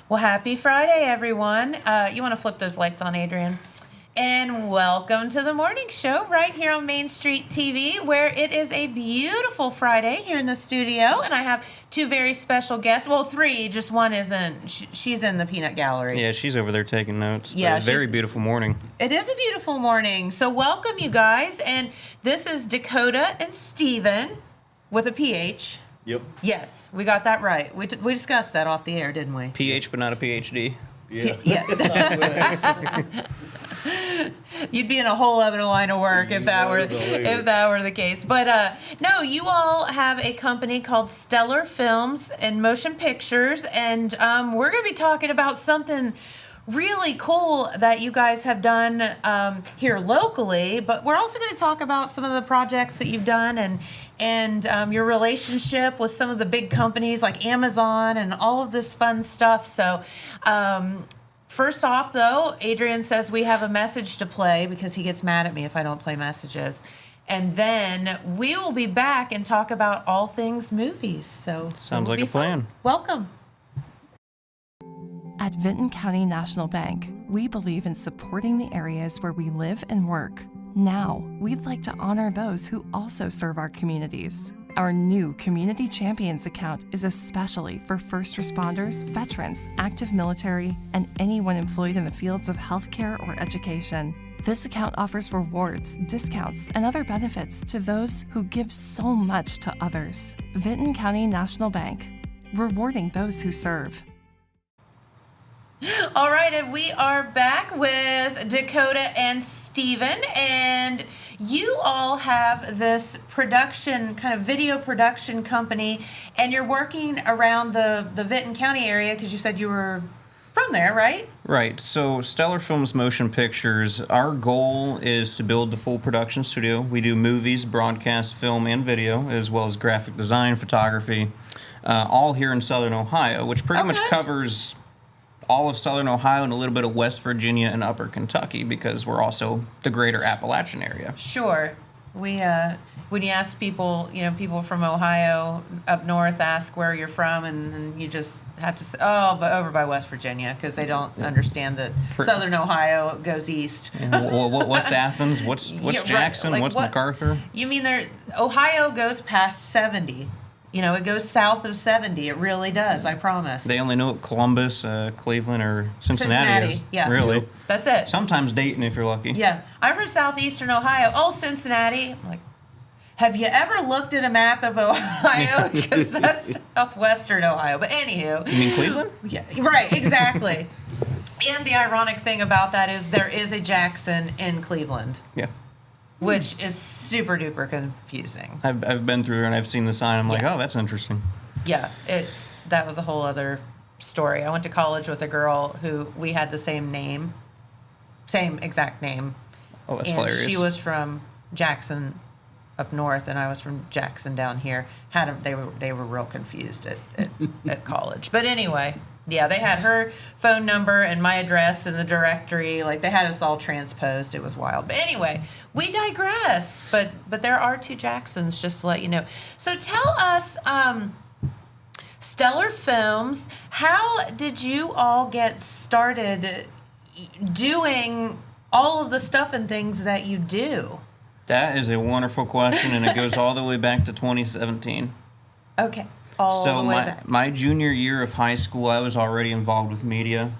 Well, happy Friday, everyone. You want to flip those lights on, Adrian? And welcome to the morning show right here on Main Street TV, where it is a beautiful Friday here in the studio. And I have two very special guests. Well, three, just one isn't. She's in the peanut gallery. Yeah, she's over there taking notes. Yeah, very beautiful morning. It is a beautiful morning. So welcome, you guys. And this is Dakota and Steven with a PH. Yep. Yes, we got that right. We discussed that off the air, didn't we? PH, but not a PhD. Yeah. Yeah. You'd be in a whole other line of work if that were the case. But no, you all have a company called Stellar Films and Motion Pictures, and we're going to be talking about something really cool that you guys have done here locally. But we're also going to talk about some of the projects that you've done and your relationship with some of the big companies like Amazon and all of this fun stuff. So. First off, though, Adrian says we have a message to play because he gets mad at me if I don't play messages. And then we will be back and talk about all things movies. So sounds like a plan. Welcome. At Vinton County National Bank, we believe in supporting the areas where we live and work. Now, we'd like to honor those who also serve our communities. Our new Community Champions account is especially for first responders, veterans, active military, and anyone employed in the fields of healthcare or education. This account offers rewards, discounts, and other benefits to those who give so much to others. Vinton County National Bank, rewarding those who serve. All right, and we are back with Dakota and Steven, and you all have this production, kind of video production company, and you're working around the Vinton County area because you said you were from there, right? Right. So Stellar Films Motion Pictures, our goal is to build the full production studio. We do movies, broadcast, film, and video, as well as graphic design, photography, all here in Southern Ohio, which pretty much covers all of Southern Ohio and a little bit of West Virginia and Upper Kentucky because we're also the greater Appalachian area. Sure. We when you ask people, people from Ohio up north ask where you're from, and you just have to say, oh, but over by West Virginia, because they don't understand that Southern Ohio goes east. Well, what's Athens? What's Jackson? Like, what's MacArthur? You mean Ohio goes past 70? It goes south of 70. It really does, I promise. They only know what Columbus, Cleveland, or Cincinnati is. Yeah. Really. That's it. Sometimes Dayton, if you're lucky. Yeah. I'm from southeastern Ohio. Oh, Cincinnati. I'm like, have you ever looked at a map of Ohio? Because that's southwestern Ohio. But anywho. You mean Cleveland? Yeah. Right, exactly. And the ironic thing about that is there is a Jackson in Cleveland. Yeah. Which is super duper confusing. I've been through there and I've seen the sign. I'm like, oh, that's interesting. Yeah, that was a whole other story. I went to college with a girl who we had the same name, same exact name. Oh, that's and hilarious. She was from Jackson up north, and I was from Jackson down here. They were real confused at college. But anyway. Yeah, they had her phone number and my address in the directory. Like, they had us all transposed. It was wild. But anyway, we digress. But there are two Jacksons, just to let you know. So tell us, Stellar Films, how did you all get started doing all of the stuff and things that you do? That is a wonderful question, and it goes all the way back to 2017. Okay. All the way back. My junior year of high school, I was already involved with media.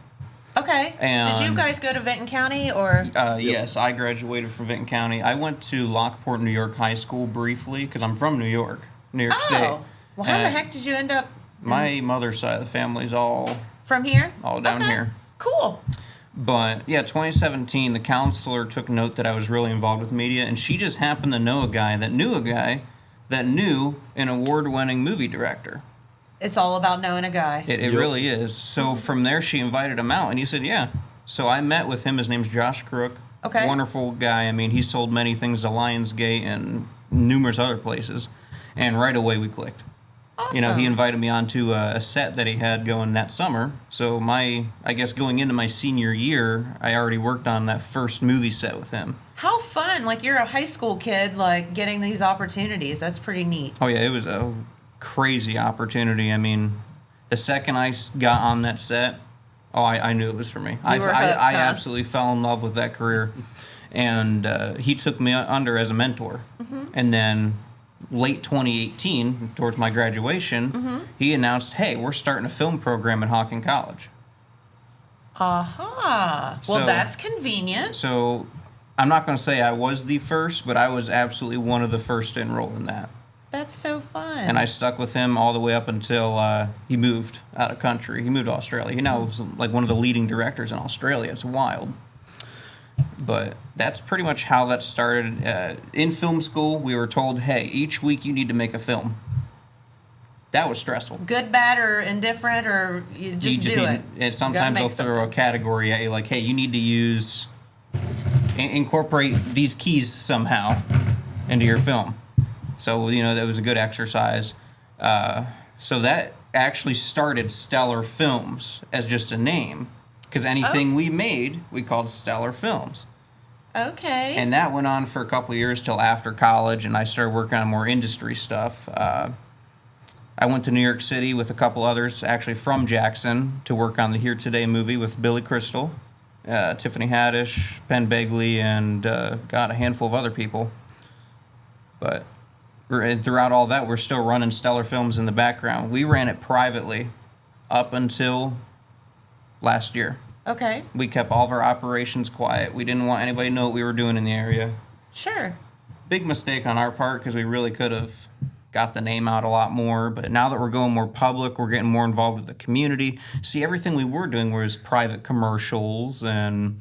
Okay. And did you guys go to Vinton County or? Yes, I graduated from Vinton County. I went to Lockport, New York High School briefly because I'm from New York State. Oh, well, how the heck did you end up? My mother's side of the family's all from here. All down here. Cool. But yeah, 2017, the counselor took note that I was really involved with media, and she just happened to know a guy that knew an award-winning movie director. It's all about knowing a guy. It really is. So from there, she invited him out, and he said, yeah. So I met with him. His name's Josh Crook. Okay. Wonderful guy. I mean, he sold many things to Lionsgate and numerous other places. And right away, we clicked. Awesome. He invited me onto a set that he had going that summer. So I guess going into my senior year, I already worked on that first movie set with him. How fun. Like, you're a high school kid, like, getting these opportunities. That's pretty neat. Oh, yeah, it was a crazy opportunity. I mean, the second I got on that set, Oh, I knew it was for me. You were hooked, I huh? absolutely fell in love with that career. And he took me under as a mentor. And then late 2018, towards my graduation, he announced, hey, we're starting a film program at Hawking College. Well, So- that's convenient. So I'm not going to say I was the first, but I was absolutely one of the first to enroll in that. That's so fun. And I stuck with him all the way up until he moved out of country. He moved to Australia. He now is like one of the leading directors in Australia. It's wild. But that's pretty much how that started. In film school, we were told, hey, each week you need to make a film. That was stressful. Good, bad, or indifferent, or you just do it. And sometimes they'll throw a category at you like, hey, you need to incorporate these keys somehow into your film. So, that was a good exercise. So that actually started Stellar Films as just a name. Because anything we made, we called Stellar Films. Okay. And that went on for a couple of years till after college, and I started working on more industry stuff. I went to New York City with a couple others, actually from Jackson, to work on the Here Today movie with Billy Crystal, Tiffany Haddish, Penn Begley, and a handful of other people. But throughout all that, we're still running Stellar Films in the background. We ran it privately up until last year. Okay. We kept all of our operations quiet. We didn't want anybody to know what we were doing in the area. Sure. Big mistake on our part because we really could have got the name out a lot more. But now that we're going more public, we're getting more involved with the community. See, everything we were doing was private commercials and,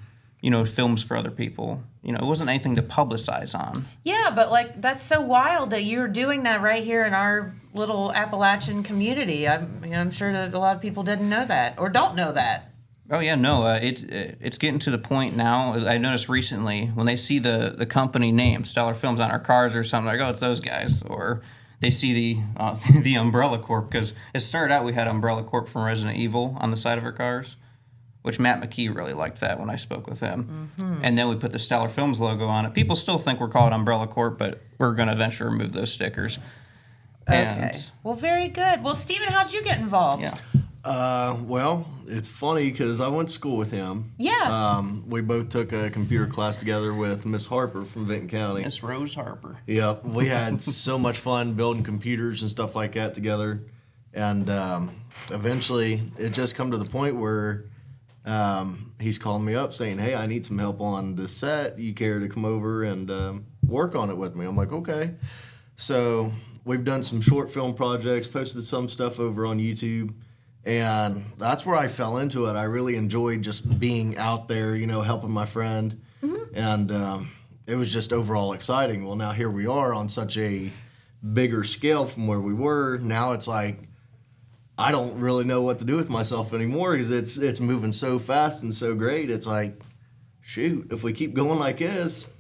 films for other people. It wasn't anything to publicize on. Yeah, but that's so wild that you're doing that right here in our little Appalachian community. I'm sure that a lot of people didn't know that or don't know that. Oh yeah, no, it's getting to the point now. I noticed recently when they see the company name Stellar Films on our cars or something, like, oh, it's those guys, or they see the Umbrella Corp, because it started out we had Umbrella Corp from Resident Evil on the side of our cars, which Matt McKee really liked that when I spoke with him. And then we put the Stellar Films logo on it. People still think we're called Umbrella Corp, but we're going to eventually remove those stickers. Okay. Well, very good. Well, Stephen, how'd you get involved? Yeah. Well, it's funny because I went to school with him. Yeah. We both took a computer class together with Miss Harper from Vinton County. Miss Rose Harper. Yep. We had so much fun building computers and stuff like that together. And eventually it just come to the point where he's calling me up saying, hey, I need some help on this set. You care to come over and work on it with me? I'm like, okay. So we've done some short film projects, posted some stuff over on YouTube. And that's where I fell into it. I really enjoyed just being out there, helping my friend. And it was just overall exciting. Well, now here we are on such a bigger scale from where we were. Now it's like, I don't really know what to do with myself anymore because it's moving so fast and so great. It's like, shoot, if we keep going like this,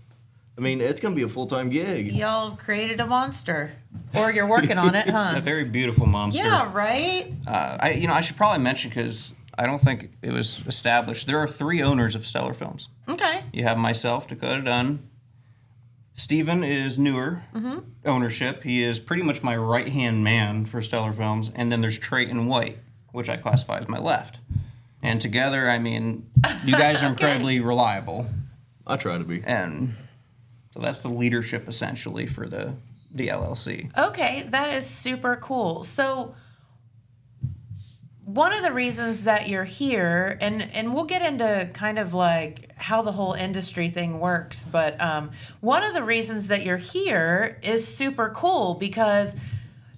it's going to be a full-time gig. Y'all have created a monster. Or you're working on it, huh? A very beautiful monster. Yeah, right? I should probably mention, because I don't think it was established, there are 3 owners of Stellar Films. Okay. You have myself, Dakota Dunn. Steven is newer ownership. He is pretty much my right-hand man for Stellar Films. And then there's Trayton White, which I classify as my left. And together, you guys are incredibly reliable. I try to be. And so that's the leadership, essentially, for the LLC. Okay, that is super cool. So one of the reasons that you're here, and we'll get into kind of like how the whole industry thing works, but one of the reasons that you're here is super cool because,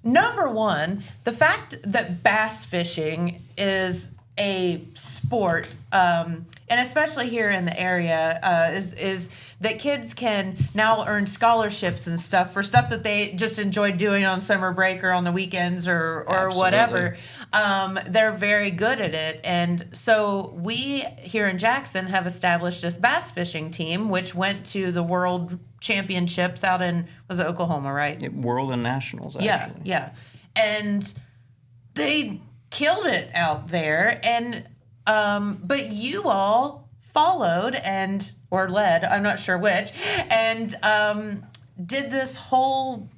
number one, the fact that bass fishing is a sport, and especially here in the area, is that kids can now earn scholarships and stuff for stuff that they just enjoy doing on summer break or on the weekends or whatever. They're very good at it. And so we here in Jackson have established this bass fishing team, which went to the World Championships out in, was it Oklahoma, right? World and Nationals, actually. Yeah. And they killed it out there. And but you all followed or led, I'm not sure which, and did this whole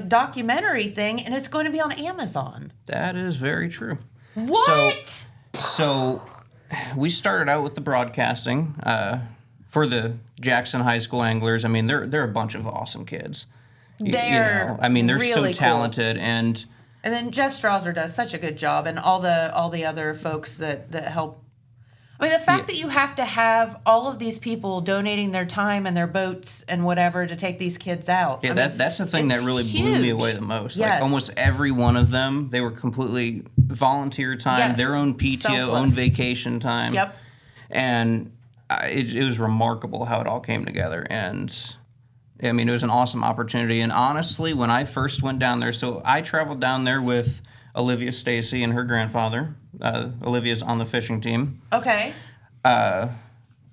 documentary thing, and it's going to be on Amazon. That is very true. What? So we started out with the broadcasting for the Jackson High School anglers. I mean, they're a bunch of awesome kids. They're I mean, they're really so talented, and then Jeff Strasser does such a good job, and all the other folks that help. I mean, the fact that you have to have all of these people donating their time and their boats and whatever to take these kids out. yeah, I mean, that's the thing that really blew me away the most. Yes. Like almost every one of them, they were completely volunteer time, Yes. their own PTO, Selfless. own vacation time. Yep. And it was remarkable how it all came together. And I mean, it was an awesome opportunity. And honestly, when I first went down there, so I traveled down there with Olivia Stacy and her grandfather. Olivia's on the fishing team. Okay.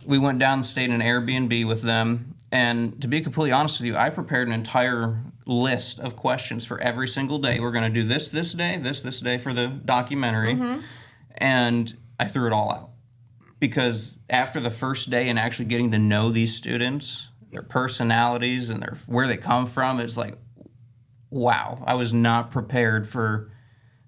We went down and stayed in an Airbnb with them. And to be completely honest with you, I prepared an entire list of questions for every single day. We're going to do this day, this day for the documentary. And I threw it all out. Because after the first day and actually getting to know these students, their personalities and where they come from, it's like, wow, I was not prepared for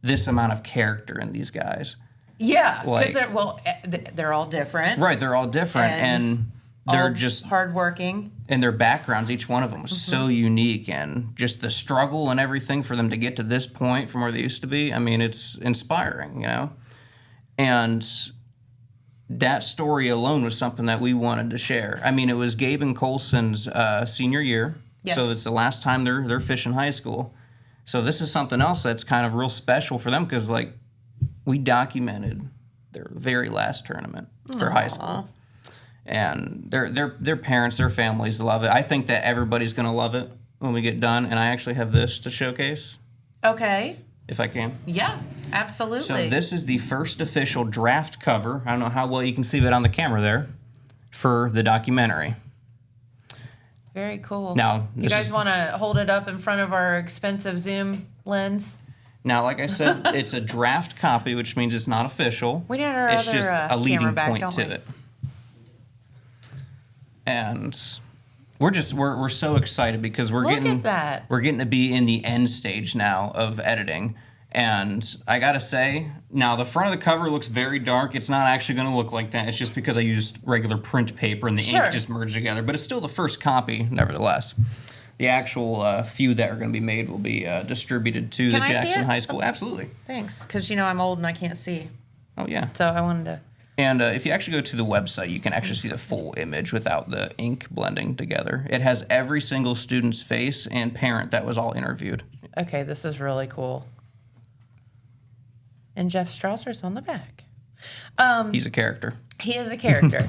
this amount of character in these guys. Yeah, because Like- they're all different. Right, they're all different, and they're all just hardworking. and their backgrounds, each one of them was so unique, and just the struggle and everything for them to get to this point from where they used to be. I mean, it's inspiring, you know. And that story alone was something that we wanted to share. I mean, it was Gabe and Colson's senior year, Yes. so it's the last time they're fishing high school. So this is something else that's kind of real special for them because, like, we documented their very last tournament for high school, and their parents, their families love it. I think that everybody's going to love it when we get done. And I actually have this to showcase, Okay. if I can. Yeah, absolutely. So this is the first official draft cover. I don't know how well you can see it on the camera there for the documentary. Very cool. Now, you this guys is- want to hold it up in front of our expensive Zoom lens? Now, like I said, it's a draft copy, which means it's not official. We need our It's other just a camera leading back, point don't to we? it. And we're so excited because we're Look getting at that. we're getting to be in the end stage now of editing. And I gotta say, now the front of the cover looks very dark. It's not actually going to look like that. It's just because I used regular print paper and the Sure. ink just merged together. But it's still the first copy, nevertheless. The actual few that are going to be made will be distributed to Can the I see Jackson it? High School. Absolutely. Thanks, because I'm old and I can't see, Oh yeah. so I wanted to. And if you actually go to the website, you can actually see the full image without the ink blending together. It has every single student's face and parent that was all interviewed. Okay, this is really cool. And Jeff Strasser's on the back. He's a character. He is a character.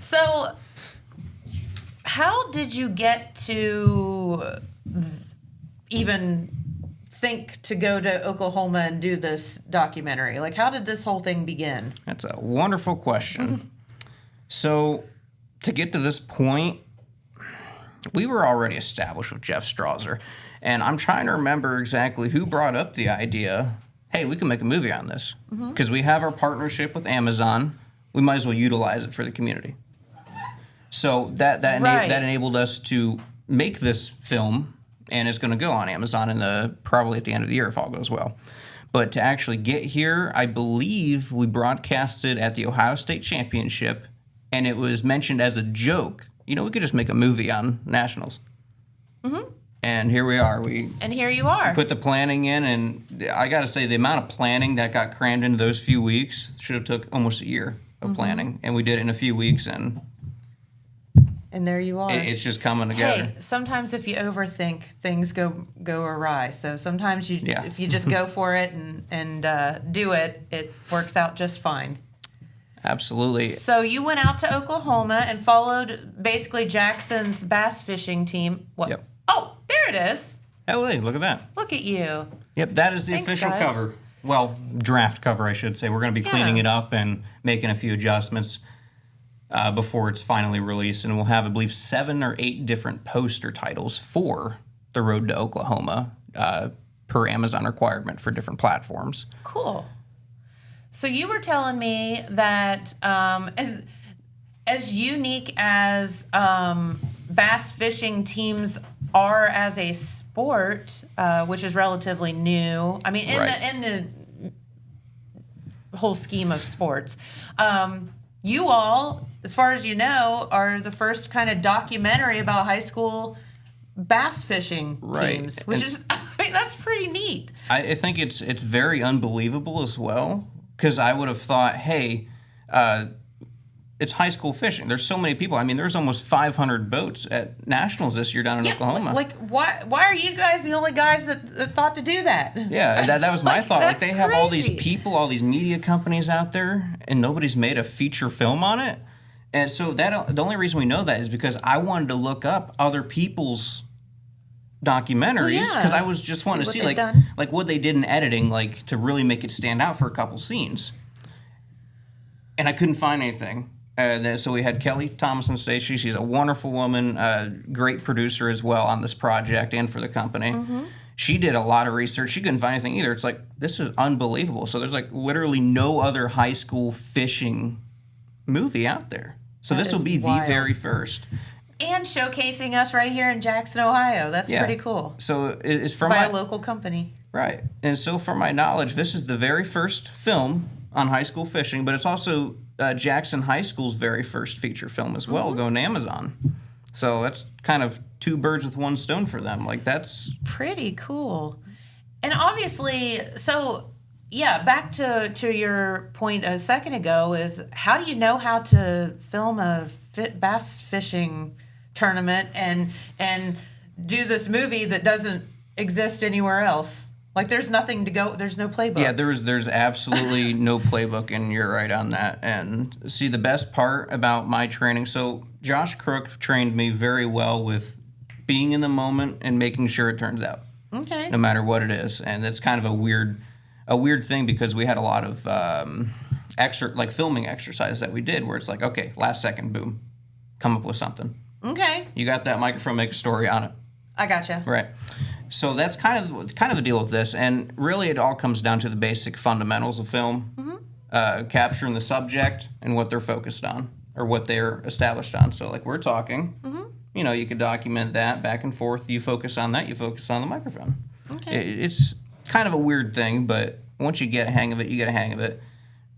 So, how did you get to even think to go to Oklahoma and do this documentary? Like, how did this whole thing begin? That's a wonderful question. So, to get to this point, we were already established with Jeff Strasser. And I'm trying to remember exactly who brought up the idea, hey, we can make a movie on this. Because we have our partnership with Amazon. We might as well utilize it for the community. So that Right. that enabled us to make this film, and it's going to go on Amazon probably at the end of the year if all goes well. But to actually get here, I believe we broadcasted at the Ohio State Championship, and it was mentioned as a joke. You know, we could just make a movie on nationals. And here we are. We And here you are. put the planning in, and I got to say, the amount of planning that got crammed into those few weeks should have took almost a year of planning, and we did it in a few weeks, and And there you are. it's just coming together. Hey, sometimes if you overthink, things go awry. So sometimes Yeah. if you just go for it and do it, it works out just fine. Absolutely. So you went out to Oklahoma and followed basically Jackson's bass fishing team. What? Yep. Oh, there it is. Oh, hey, look at that. Look at you. Yep, that is the Thanks, official guys. cover. Well, draft cover, I should say. We're going to be cleaning Yeah. it up and making a few adjustments before it's finally released. And we'll have, I believe, 7 or 8 different poster titles for The Road to Oklahoma per Amazon requirement for different platforms. Cool. So you were telling me that and as unique as bass fishing teams are as a sport, which is relatively new. I mean, Right. in the whole scheme of sports. You all, as far as you know, are the first kind of documentary about high school bass fishing teams, which is, I mean, that's pretty neat. I think it's very unbelievable as well, because I would have thought, hey, it's high school fishing. There's so many people. I mean, there's almost 500 boats at nationals this year down in Oklahoma. Like, why are you guys the only guys that thought to do that? Yeah, that was my thought. Like, they have all these crazy. people, all these media companies out there, and nobody's made a feature film on it. And so the only reason we know that is because I wanted to look up other people's documentaries, because I was just wanting to see like what they did in editing, like to really make it stand out for a couple scenes. And I couldn't find anything. So we had Kelly Thomason Stacey. She's a wonderful woman, great producer as well on this project and for the company. Mm-hmm. She did a lot of research. She couldn't find anything either. It's like, this is unbelievable. So there's like literally no other high school fishing movie out there. So this will be the very first. And showcasing us right here in Jackson, Ohio. That's pretty cool. So it's from by a local company. Right. And so from my knowledge, this is the very first film on high school fishing, but it's also Jackson High School's very first feature film as well, going to Amazon. So that's kind of two birds with one stone for them. Like, that's pretty cool. And obviously, so yeah, back to your point a second ago is, how do you know how to film a bass fishing tournament and do this movie that doesn't exist anywhere else? Like, there's nothing to go. There's no playbook. Yeah, there's absolutely no playbook, and you're right on that. And see, the best part about my training, so Josh Crook trained me very well with being in the moment and making sure it turns out. Okay. No matter what it is, and it's kind of a weird thing, because we had a lot of filming exercises that we did where it's like, okay, last second, boom, come up with something. Okay. You got that microphone, make a story on it. I gotcha. Right. So that's kind of a deal with this, and really it all comes down to the basic fundamentals of film, capturing the subject and what they're focused on or what they're established on. So like we're talking, you could document that back and forth. You focus on that, you focus on the microphone. Okay. It's kind of a weird thing, but once you get a hang of it, you get a hang of it.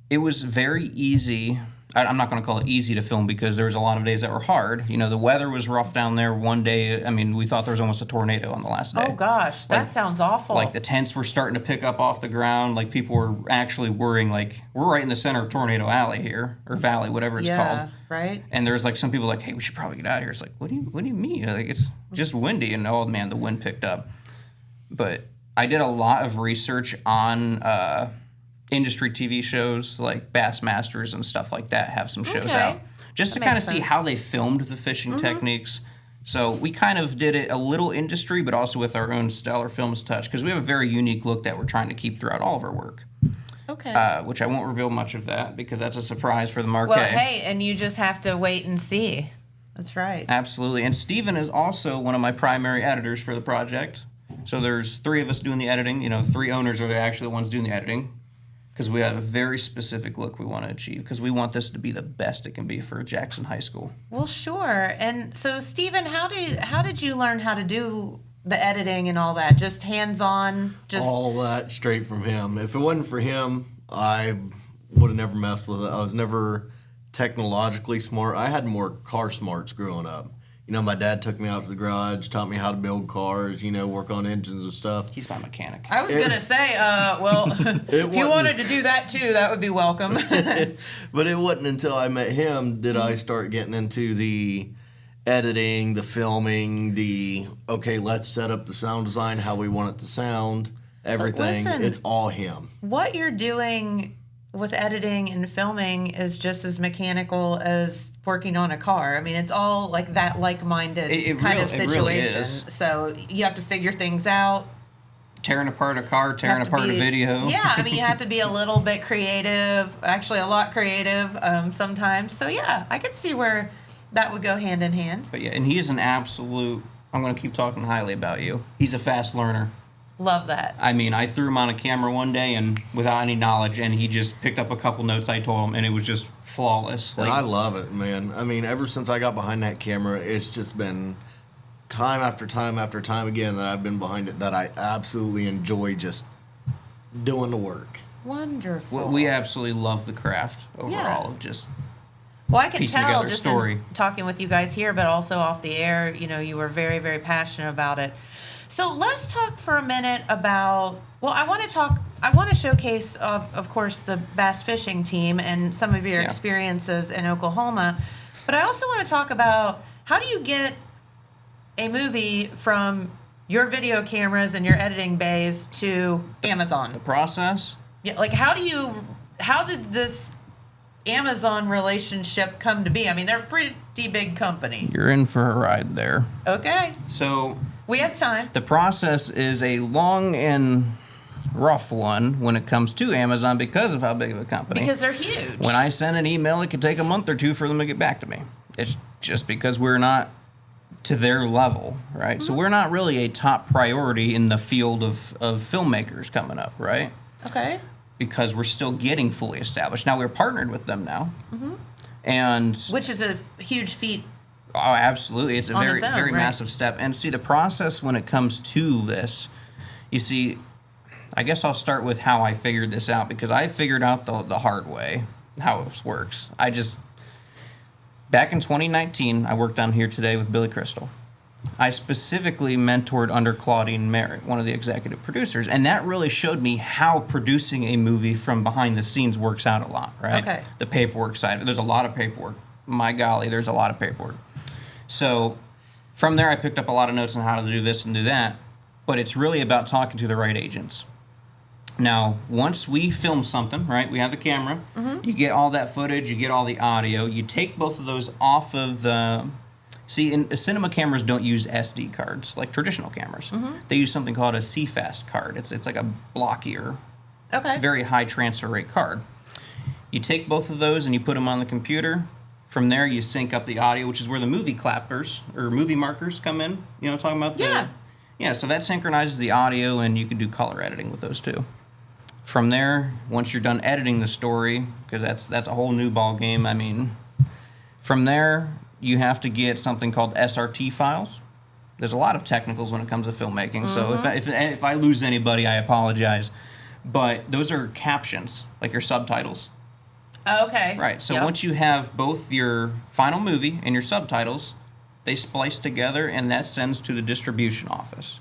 It was very easy. I'm not going to call it easy to film, because there was a lot of days that were hard. You know, the weather was rough down there. One day, I mean, we thought there was almost a tornado on the last day. Oh, gosh. That sounds awful. Like, the tents were starting to pick up off the ground. Like, people were actually worrying, like, we're right in the center of Tornado Alley here, or Valley, whatever it's called. Right. And there's, like, some people like, hey, we should probably get out of here. It's like, what do you mean? Like, it's just windy. And, oh, man, the wind picked up. But I did a lot of research on industry TV shows like Bassmasters and stuff like that have some shows out, just to kind of see how they filmed the fishing techniques. So we kind of did it a little industry, but also with our own Stellar Films touch, because we have a very unique look that we're trying to keep throughout all of our work. Okay. Which I won't reveal much of that, because that's a surprise for the marquee. Well, hey, and you just have to wait and see. That's right. Absolutely. And Steven is also one of my primary editors for the project. So there's 3 of us doing the editing. 3 owners are actually the ones doing the editing, because we have a very specific look we want to achieve, because we want this to be the best it can be for Jackson High School. Well, sure. And so, Stephen, how did you learn how to do the editing and all that? Just hands-on? All that straight from him. If it wasn't for him, I would have never messed with it. I was never technologically smart. I had more car smarts growing up. My dad took me out to the garage, taught me how to build cars, work on engines and stuff. He's my mechanic. I was going to say, if you wanted to do that too, that would be welcome. But it wasn't until I met him did I start getting into the editing, the filming, let's set up the sound design, how we want it to sound, everything. Listen, it's all him. What you're doing with editing and filming is just as mechanical as working on a car. I mean, it's all like that like-minded kind of situation. It really is. So you have to figure things out. Tearing apart a car, tearing apart a video. Yeah, I mean, you have to be a little bit creative, actually a lot creative sometimes. So yeah, I could see where that would go hand in hand. But yeah, and he's an absolute, I'm going to keep talking highly about you. He's a fast learner. Love that. I mean, I threw him on a camera one day and without any knowledge, and he just picked up a couple notes I told him, and it was just flawless. And I love it, man. I mean, ever since I got behind that camera, it's just been time after time after time again that I've been behind it, that I absolutely enjoy just doing the work. Wonderful. We absolutely love the craft overall Yeah. of just Well, I can piecing tell together a just story. in talking with you guys here, but also off the air, you were very, very passionate about it. So let's talk for a minute about, well, I want to showcase, of course, the bass fishing team and some of your experiences in Oklahoma, but I also want to talk about how do you get a movie from your video cameras and your editing bays to Amazon? the process. Yeah, like how did this Amazon relationship come to be? I mean, they're a pretty big company. You're in for a ride there. Okay, So we have time. the process is a long and rough one when it comes to Amazon because of how big of a company. Because they're huge. When I send an email, it could take a month or two for them to get back to me. It's just because we're not to their level, right? So we're not really a top priority in the field of filmmakers coming up, right? Okay. Because we're still getting fully established. Now we're partnered with them now. And Which is a huge feat. oh, absolutely. It's a On very, its own, very right? massive step. And see, the process when it comes to this, you see, I guess I'll start with how I figured this out because I figured out the hard way how this works. Back in 2019, I worked on Here Today with Billy Crystal. I specifically mentored under Claudine Merritt, one of the executive producers, and that really showed me how producing a movie from behind the scenes works out a lot, right? Okay. The paperwork side, there's a lot of paperwork. My golly, there's a lot of paperwork. So from there, I picked up a lot of notes on how to do this and do that, but it's really about talking to the right agents. Now, once we film something, right, we have the camera, you get all that footage, you get all the audio, you take both of those off of the... See, cinema cameras don't use SD cards like traditional cameras. They use something called a CFast card. It's like a blockier, Okay. very high transfer rate card. You take both of those and you put them on the computer. From there, you sync up the audio, which is where the movie clappers or movie markers come in. You know what I'm talking about? Yeah. Yeah, so that synchronizes the audio, and you can do color editing with those too. From there, once you're done editing the story, because that's a whole new ball game. I mean, from there, you have to get something called SRT files. There's a lot of technicals when it comes to filmmaking, so if I lose anybody, I apologize. But those are captions, like your subtitles. Okay. Right, so Yep. once you have both your final movie and your subtitles, they splice together, and that sends to the distribution office.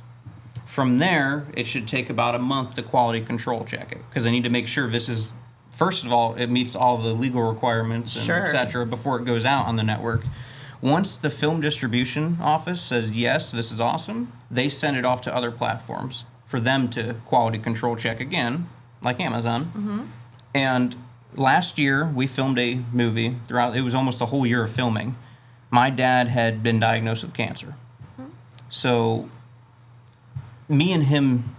From there, it should take about a month to quality control check it, because I need to make sure this is, first of all, it meets all the legal requirements and Sure. et cetera before it goes out on the network. Once the film distribution office says, yes, this is awesome, they send it off to other platforms for them to quality control check again, like Amazon. And last year, we filmed a movie throughout, it was almost a whole year of filming. My dad had been diagnosed with cancer. So, me and him,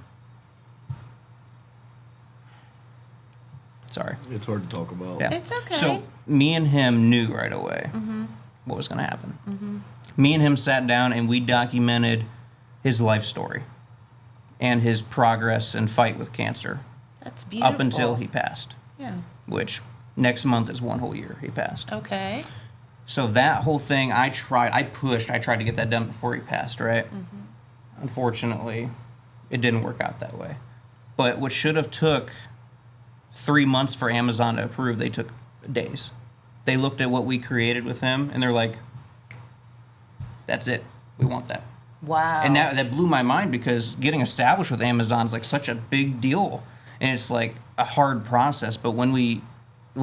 sorry. It's hard to talk about. Yeah. It's okay. So me and him knew right away what was going to happen. Me and him sat down and we documented his life story and his progress and fight with cancer That's beautiful. up until he passed, Yeah. which next month is 1 whole year he passed. Okay. So that whole thing, I tried to get that done before he passed, right? Unfortunately, it didn't work out that way. But what should have took 3 months for Amazon to approve, they took days. They looked at what we created with him, and they're like, that's it. We want that. Wow. And that blew my mind because getting established with Amazon is like such a big deal. And it's like a hard process. But when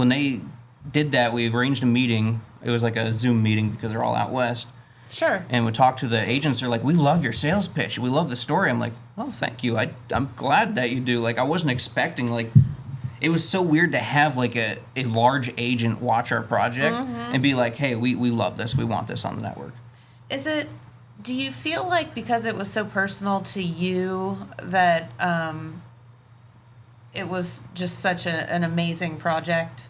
they did that, we arranged a meeting. It was like a Zoom meeting because they're all out west. Sure. And we talked to the agents. They're like, we love your sales pitch. We love the story. I'm like, oh, thank you. I'm glad that you do. Like, I wasn't expecting, like, it was so weird to have, like, a large agent watch our project and be like, hey, we love this. We want this on the network. Do you feel like because it was so personal to you that it was just such an amazing project?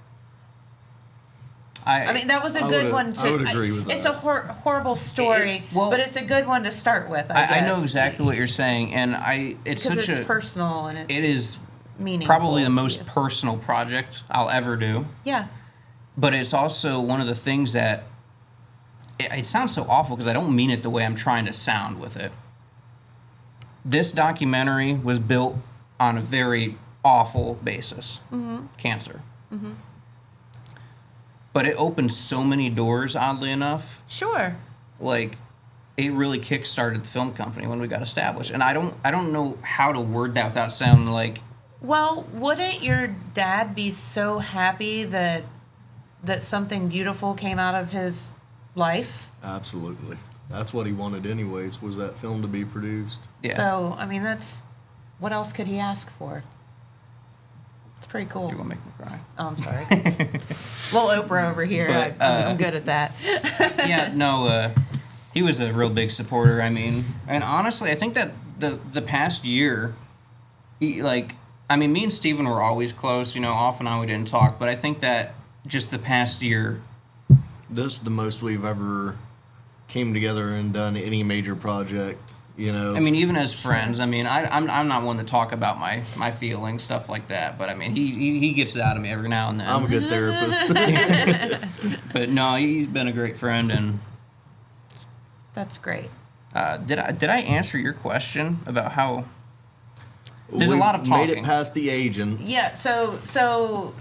I mean, that was a good one to. I would agree with that. It's a horrible story, well, but it's a good one to start with. I guess. I know exactly what you're saying, and it's because such it's personal and it is meaningful. probably the to most you. personal project I'll ever do. Yeah. But it's also one of the things that it sounds so awful because I don't mean it the way I'm trying to sound with it. This documentary was built on a very awful basis, cancer. But it opened so many doors, oddly enough. Sure. Like, it really kick-started the film company when we got established. And I don't know how to word that without sounding like... Well, wouldn't your dad be so happy that something beautiful came out of his life? Absolutely. That's what he wanted anyways, was that film to be produced. Yeah. So, I mean, what else could he ask for? It's pretty cool. You're going to make me cry. Oh, I'm sorry. Little Oprah over here. But, I'm good at that. Yeah, no, he was a real big supporter. I mean, and honestly, I think that the past year, me and Steven were always close. Off and on we didn't talk, but I think that just the past year... This is the most we've ever came together and done any major project, I mean, even as friends, I mean, I'm not one to talk about my feelings, stuff like that, but I mean, he gets it out of me every now and then. I'm a good therapist. But no, he's been a great friend, and... That's great. Did I answer your question about how... There's a lot of talking. Made it past the agent. Yeah, so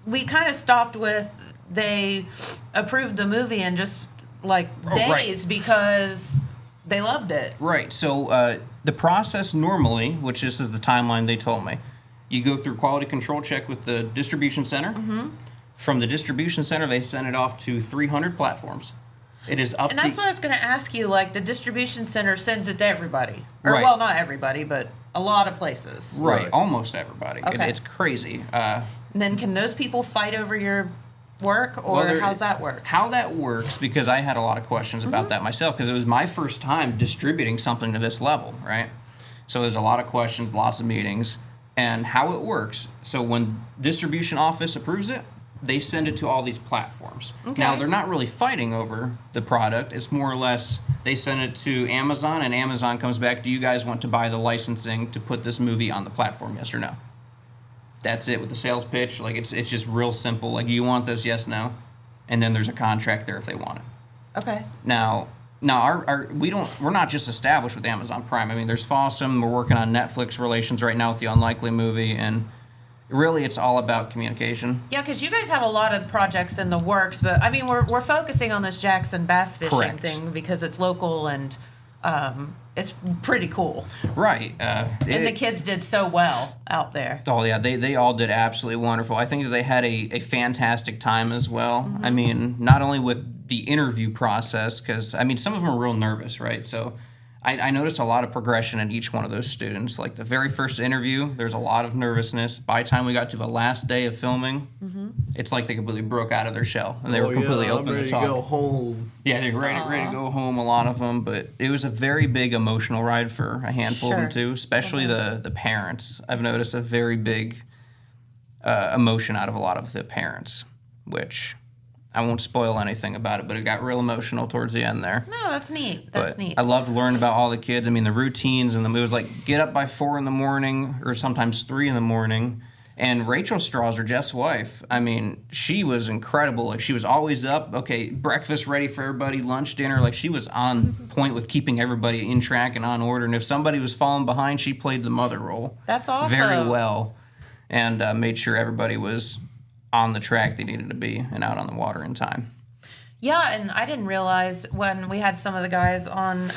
we kind of stopped with they approved the movie in just like days because they loved it. Right. So the process normally, which this is the timeline they told me, you go through quality control check with the distribution center. Mm-hmm. From the distribution center, they send it off to 300 platforms. It is up. And that's what I was going to ask you. Like the distribution center sends it to everybody, or Right. well, not everybody, but a lot of places. Right. Almost everybody. Okay. It's crazy. And then can those people fight over your work, or how's that work? How that works, because I had a lot of questions about that myself, because it was my first time distributing something to this level, right? So there's a lot of questions, lots of meetings, and how it works. So when distribution office approves it, they send it to all these platforms. Okay. Now, they're not really fighting over the product. It's more or less they send it to Amazon, and Amazon comes back, do you guys want to buy the licensing to put this movie on the platform, yes or no? That's it with the sales pitch. Like, it's just real simple. Like, you want this, yes, no? And then there's a contract there if they want it. Okay. Now we're not just established with Amazon Prime. I mean, there's Fossum. We're working on Netflix relations right now with the Unlikely movie, and really, it's all about communication. Yeah, because you guys have a lot of projects in the works, but I mean, we're focusing on this Jackson bass fishing Correct. thing because it's local and it's pretty cool. Right. And the kids did so well out there. Oh, yeah, they all did absolutely wonderful. I think that they had a fantastic time as well. Mm-hmm. I mean, not only with the interview process, because, I mean, some of them are real nervous, right? So I noticed a lot of progression in each one of those students. Like the very first interview, there's a lot of nervousness. By the time we got to the last day of filming, it's like they completely broke out of their shell and they were completely open to talk. I'm ready to go home. Yeah, they're ready to go home, a lot of them. But it was a very big emotional ride for a handful of them, too, especially the parents. I've noticed a very big emotion out of a lot of the parents, which I won't spoil anything about it, but it got real emotional towards the end there. No, that's neat. That's But neat. I loved learning about all the kids. I mean, the routines, and it was like get up by 4 a.m, or sometimes 3 a.m. And Rachel Strauser, Jeff's wife, I mean, she was incredible. Like, she was always up. Okay, breakfast ready for everybody, lunch, dinner. Like, she was on point with keeping everybody in track and on order. And if somebody was falling behind, she played the mother role. That's awesome. Very well, and made sure everybody was on the track they needed to be and out on the water in time. Yeah, and I didn't realize when we had some of the guys on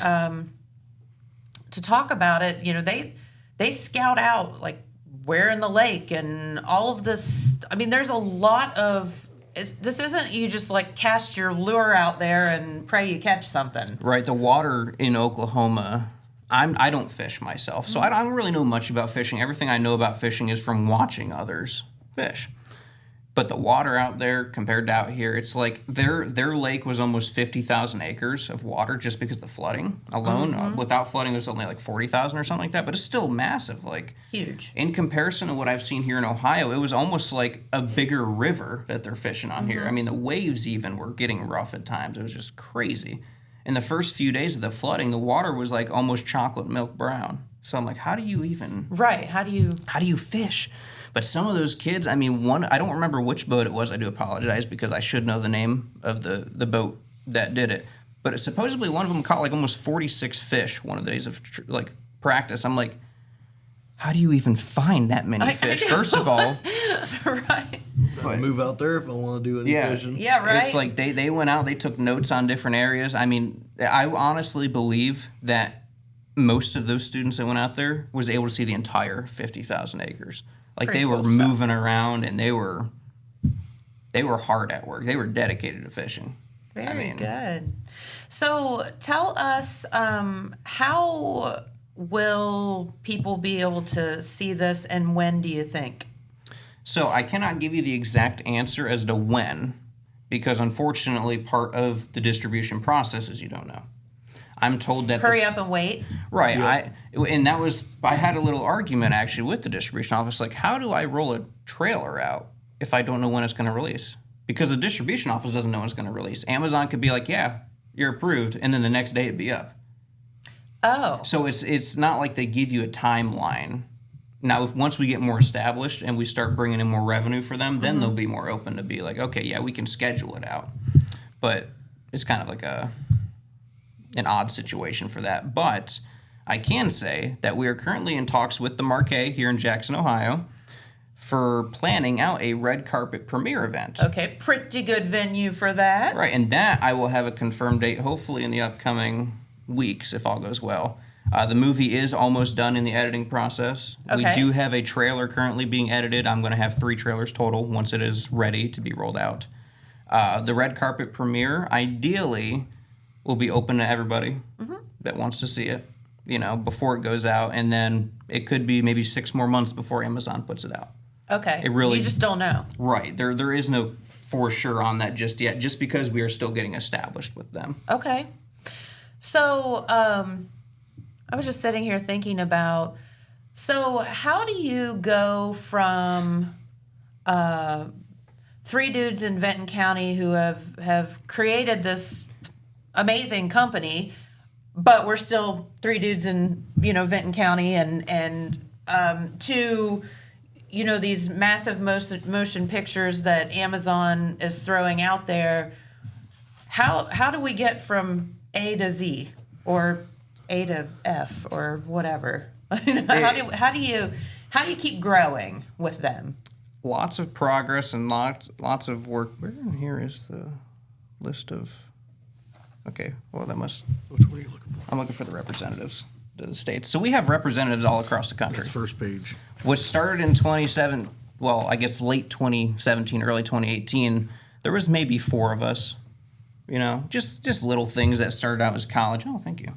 to talk about it, you know, they scout out like where in the lake and all of this. I mean, there's a lot of this isn't you just like cast your lure out there and pray you catch something. Right, the water in Oklahoma, I don't fish myself, so I don't really know much about fishing. Everything I know about fishing is from watching others fish. But the water out there compared to out here, it's like their lake was almost 50,000 acres of water just because of the flooding alone. Without flooding, it was only like 40,000 or something like that. But it's still massive. Like Huge. in comparison to what I've seen here in Ohio, it was almost like a bigger river that they're fishing on here. I mean, the waves even were getting rough at times. It was just crazy. In the first few days of the flooding, the water was like almost chocolate milk brown. So I'm like, how do you even... Right. How do you fish? But some of those kids, I mean, I don't remember which boat it was. I do apologize because I should know the name of the boat that did it. But supposedly one of them caught like almost 46 fish one of the days of practice. I'm like, how do you even find that many fish? First of all, Right. I move out there if I want to do any fishing. Yeah, right. It's like they went out, they took notes on different areas. I mean, I honestly believe that most of those students that went out there was able to see the entire 50,000 acres. Like Pretty they were cool stuff. moving around, and they were hard at work. They were dedicated to fishing. Very good. So tell us, how will people be able to see this, and when do you think? So I cannot give you the exact answer as to when, because unfortunately part of the distribution process is you don't know. I'm told that Hurry up and wait. Right. I had a little argument actually with the distribution office, like, how do I roll a trailer out if I don't know when it's going to release? Because the distribution office doesn't know when it's going to release. Amazon could be like, yeah, you're approved, and then the next day it'd be up. Oh. So it's not like they give you a timeline. Now, once we get more established and we start bringing in more revenue for them, then they'll be more open to be like, okay, yeah, we can schedule it out. But it's kind of like an odd situation for that. But I can say that we are currently in talks with the Marquee here in Jackson, Ohio, for planning out a red carpet premiere event. Okay, pretty good venue for that. Right, and that I will have a confirmed date hopefully in the upcoming weeks if all goes well. The movie is almost done in the editing process. Okay. We do have a trailer currently being edited. I'm going to have 3 trailers total once it is ready to be rolled out. The red carpet premiere ideally will be open to everybody that wants to see it, before it goes out, and then it could be maybe 6 more months before Amazon puts it out. Okay. It really- You just don't know. Right. There is no for sure on that just yet, just because we are still getting established with them. Okay. So, I was just sitting here thinking about, so how do you go from 3 dudes in Vinton County who have created this amazing company, but we're still 3 dudes in, Vinton County, and to, these massive motion pictures that Amazon is throwing out there? How do we get from A to Z, or A to F, or whatever? How do you keep growing with them? Lots of progress and lots of work. Where in here is the list of? Okay, well that must. Which one are you looking for? I'm looking for the representatives to the states. So we have representatives all across the country. That's first page. What started in 27, well, I guess late 2017, early 2018, there was maybe 4 of us. Just little things that started out as college. Oh, thank you.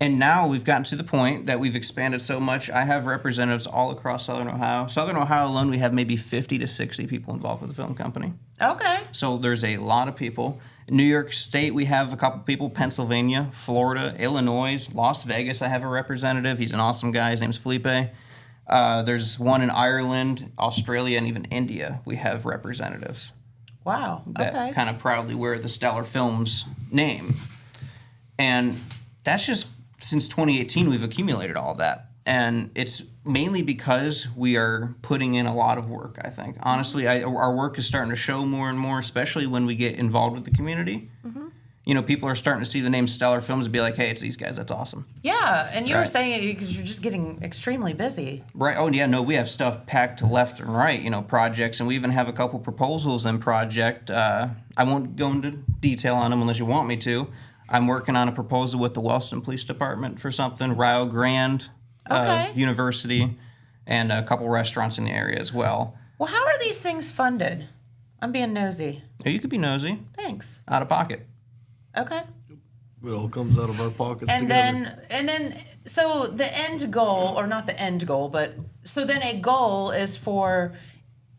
And now we've gotten to the point that we've expanded so much. I have representatives all across Southern Ohio. Southern Ohio alone, we have maybe 50 to 60 people involved with the film company. Okay. So there's a lot of people. In New York State, we have a couple people. Pennsylvania, Florida, Illinois, Las Vegas, I have a representative. He's an awesome guy. His name's Felipe. There's one in Ireland, Australia, and even India. We have representatives Wow. that Okay. kind of proudly wear the Stellar Films name. And that's just since 2018 we've accumulated all of that. And it's mainly because we are putting in a lot of work, I think. Honestly, our work is starting to show more and more, especially when we get involved with the community. People are starting to see the name Stellar Films and be like, hey, it's these guys. That's awesome. Yeah, and you were Right. saying it because you're just getting extremely busy. Right. Oh, yeah. No, we have stuff packed to left and right, projects. And we even have a couple proposals in project. I won't go into detail on them unless you want me to. I'm working on a proposal with the Wellston Police Department for something, Rio Grande Okay. University, and a couple restaurants in the area as well. Well, how are these things funded? I'm being nosy. You could be nosy, Thanks. out of pocket. Okay. It all comes out of our pockets And together. then, so the end goal, or not the end goal, but so then a goal is for,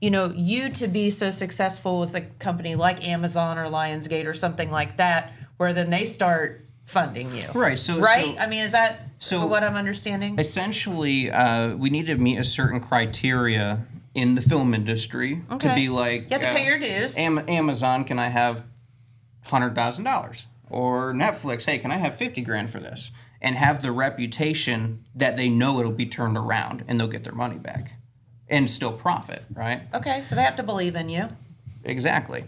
you to be so successful with a company like Amazon or Lionsgate or something like that, where then they start funding you. Right. So Right? so- I mean, is that so- what I'm understanding? Essentially, we need to meet a certain criteria in the film industry to Okay. be like, You have to pay your dues. Amazon, can I have $100,000? Or Netflix, hey, can I have 50 grand for this? And have the reputation that they know it'll be turned around and they'll get their money back and still profit, right? Okay, so they have to believe in you. Exactly.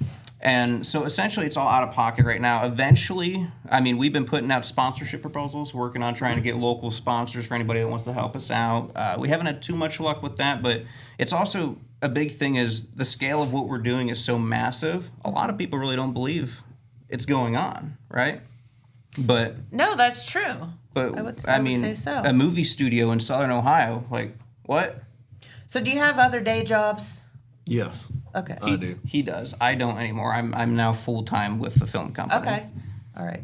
And so essentially it's all out of pocket right now. Eventually, I mean, we've been putting out sponsorship proposals, working on trying to get local sponsors for anybody that wants to help us out. We haven't had too much luck with that, but it's also a big thing is the scale of what we're doing is so massive. A lot of people really don't believe it's going on, right? But No, that's true. but I would mean, say so. a movie studio in Southern Ohio, like what? So do you have other day jobs? Yes, Okay. I do. He does. I don't anymore. I'm now full time with the film company. Okay. All right.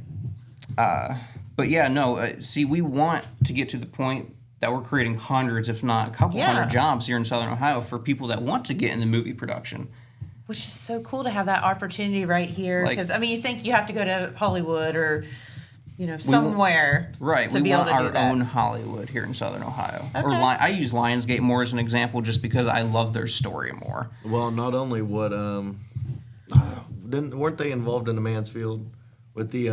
But yeah, no. See, we want to get to the point that we're creating hundreds, if not a couple Yeah. hundred jobs here in Southern Ohio for people that want to get in the movie production. Which is so cool to have that opportunity right here. Like- Because, I mean, you think you have to go to Hollywood or, somewhere Right. to We be able want to our do that. own Hollywood here in Southern Ohio. Or Okay. I use Lionsgate more as an example just because I love their story more. Well, not only what weren't they involved in the Mansfield with the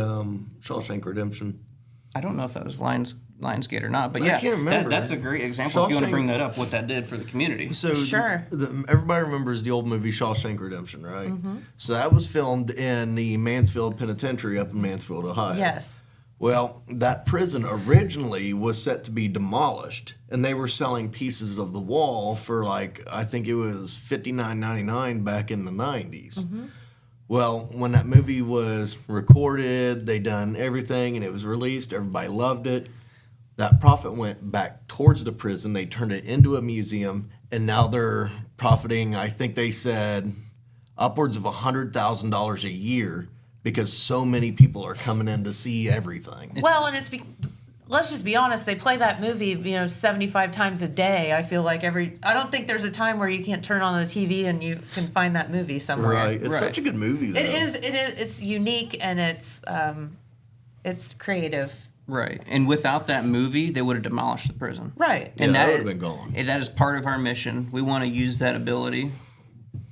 Shawshank Redemption? I don't know if that was Lionsgate or not, but I yeah, can't remember. that's a great example. If you want to Shawshank- bring that up, what that did for the community. So Sure. Everybody remembers the old movie Shawshank Redemption, right? So that was filmed in the Mansfield Penitentiary up in Mansfield, Ohio. Yes. Well, that prison originally was set to be demolished, and they were selling pieces of the wall for I think it was $59.99 back in the 90s. Well, when that movie was recorded, they done everything, and it was released. Everybody loved it. That profit went back towards the prison. They turned it into a museum, and now they're profiting, I think they said, upwards of $100,000 a year because so many people are coming in to see everything. Well, and let's just be honest, they play that movie, 75 times a day. I feel like I don't think there's a time where you can't turn on the TV and you can find that movie somewhere. Right. It's Right. such a good movie, though. It is, it's unique and it's creative. Right. And without that movie, they would have demolished the prison. Right. Yeah, that would've been gone. And that is part of our mission. We want to use that ability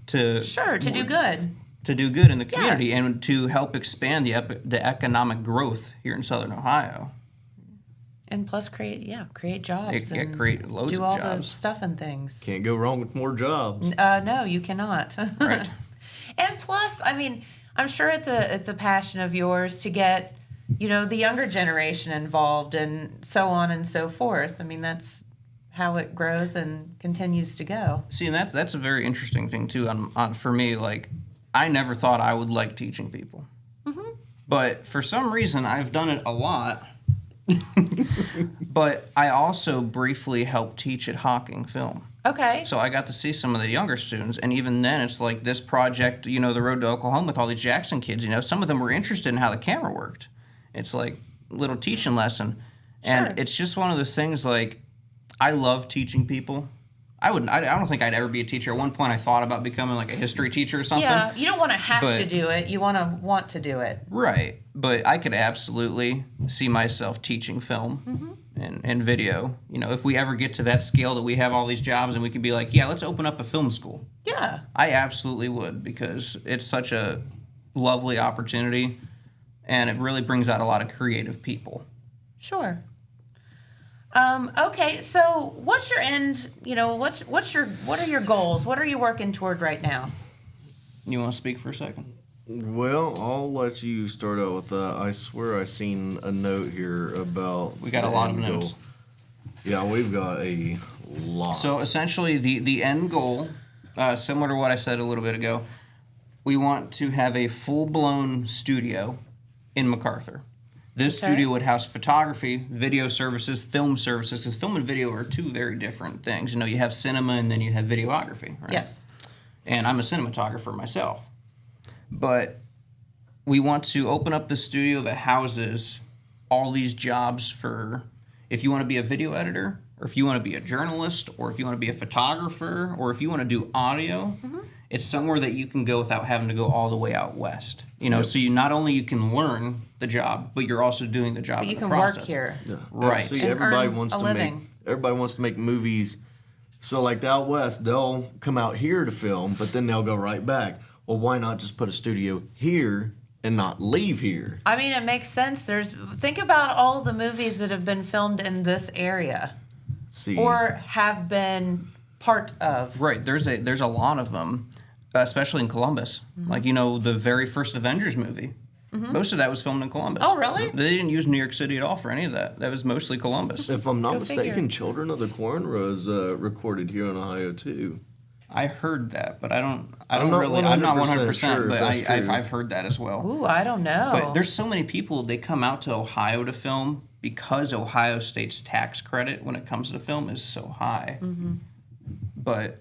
to Sure, to do good. to do good in the community and to help expand the economic growth here in Southern Ohio. And plus create jobs. It and create loads do of all jobs. the stuff and things. Can't go wrong with more jobs. No, you cannot. Right. And plus, I mean, I'm sure it's a passion of yours to get, the younger generation involved and so on and so forth. I mean, that's how it grows and continues to go. See, and that's a very interesting thing too. For me, I never thought I would like teaching people, but for some reason I've done it a lot. But I also briefly helped teach at Hawking Film. Okay. So I got to see some of the younger students, and even then, it's like this project, the Road to Oklahoma with all these Jackson kids. Some of them were interested in how the camera worked. It's like a little teaching lesson, and Sure. it's just one of those things. I love teaching people. I don't think I'd ever be a teacher. At one point, I thought about becoming a history teacher or something. Yeah, you don't want to have to But- do it. You want to do it. Right, but I could absolutely see myself teaching film and video. If we ever get to that scale that we have all these jobs and we could be like, yeah, let's open up a film school. Yeah. I absolutely would because it's such a lovely opportunity and it really brings out a lot of creative people. Sure. Okay, so what's your end? What are your goals? What are you working toward right now? You want to speak for a second? Well, I'll let you start out with that. I swear I seen a note here about. We got a the lot of end goal. notes. Yeah, we've got a lot. So essentially, the end goal, similar to what I said a little bit ago, we want to have a full-blown studio in MacArthur. This Okay. studio would house photography, video services, film services, because film and video are two very different things. You have cinema and then you have videography, right? Yes. And I'm a cinematographer myself. But we want to open up the studio that houses all these jobs for if you want to be a video editor, or if you want to be a journalist, or if you want to be a photographer, or if you want to do audio. It's somewhere that you can go without having to go all the way out west. So you not only you can learn the job, but you're also doing the job. But you in the can process. work here. Yeah. Right. See, And everybody earn wants a to living. make movies. So out west, they'll come out here to film, but then they'll go right back. Well, why not just put a studio here and not leave here? I mean, it makes sense. Think about all the movies that have been filmed in this area See, or have been part of. Right. There's a lot of them. especially in Columbus. Like, the very first Avengers movie. Most of that was filmed in Columbus. Oh, really? They didn't use New York City at all for any of that. That was mostly Columbus. If I'm not Go mistaken, figure. Children of the Corn was recorded here in Ohio too. I heard that, but I'm not not 100%, 100% sure but if that's true. I've heard that as well. Ooh, I don't know. But there's so many people, they come out to Ohio to film because Ohio State's tax credit when it comes to film is so high. But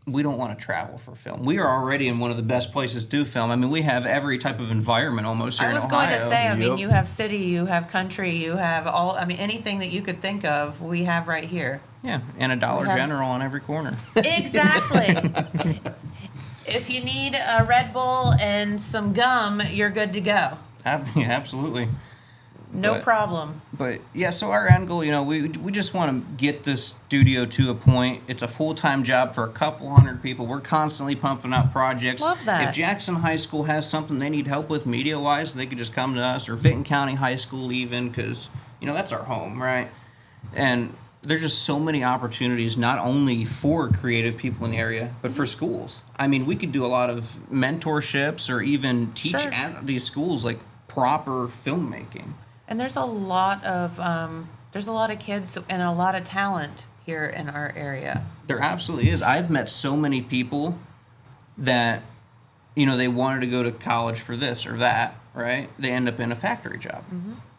we don't want to travel for film. We are already in one of the best places to film. I mean, we have every type of environment almost here I in was Ohio. going to say, I mean, Yep. you have city, you have country, you have anything that you could think of, we have right here. Yeah, and a Dollar We have- General on every corner. Exactly. If you need a Red Bull and some gum, you're good to go. Yeah, absolutely. No But- problem. But yeah, so our end goal, we just want to get this studio to a point. It's a full-time job for a couple hundred people. We're constantly pumping out projects. Love that. If Jackson High School has something they need help with media-wise, they could just come to us, or Vinton County High School even, because, that's our home, right? And there's just so many opportunities, not only for creative people in the area, but for schools. I mean, we could do a lot of mentorships or even teach Sure. at these schools, like, proper filmmaking. And there's a lot of kids and a lot of talent here in our area. There absolutely is. I've met so many people that, they wanted to go to college for this or that, right? They end up in a factory job.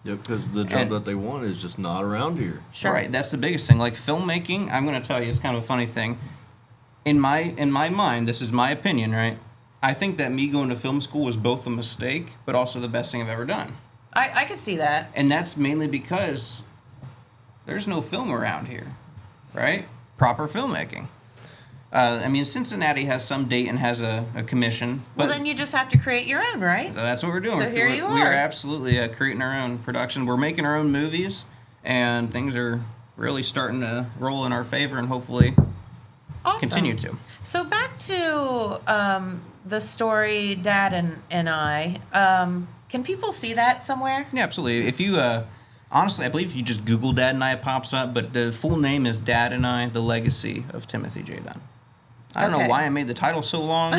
Yep, because the job And- that they want is just not around here. Sure. Right. That's the biggest thing. Like filmmaking, I'm going to tell you, it's kind of a funny thing. In my mind, this is my opinion, right? I think that me going to film school was both a mistake, but also the best thing I've ever done. I could see that. And that's mainly because there's no film around here, right? Proper filmmaking. I mean, Cincinnati has some, Dayton has a commission. Well, But then you just have to create your own, right? so that's what we're doing. So here you We are are. absolutely creating our own production. We're making our own movies, and things are really starting to roll in our favor, and hopefully Awesome. continue to. So back to the story, Dad and I. Can people see that somewhere? Yeah, absolutely. If you, honestly, I believe if you just Google Dad and I, it pops up, but the full name is Dad and I, The Legacy of Timothy J. Dunn. I don't know Okay. why I made the title so long,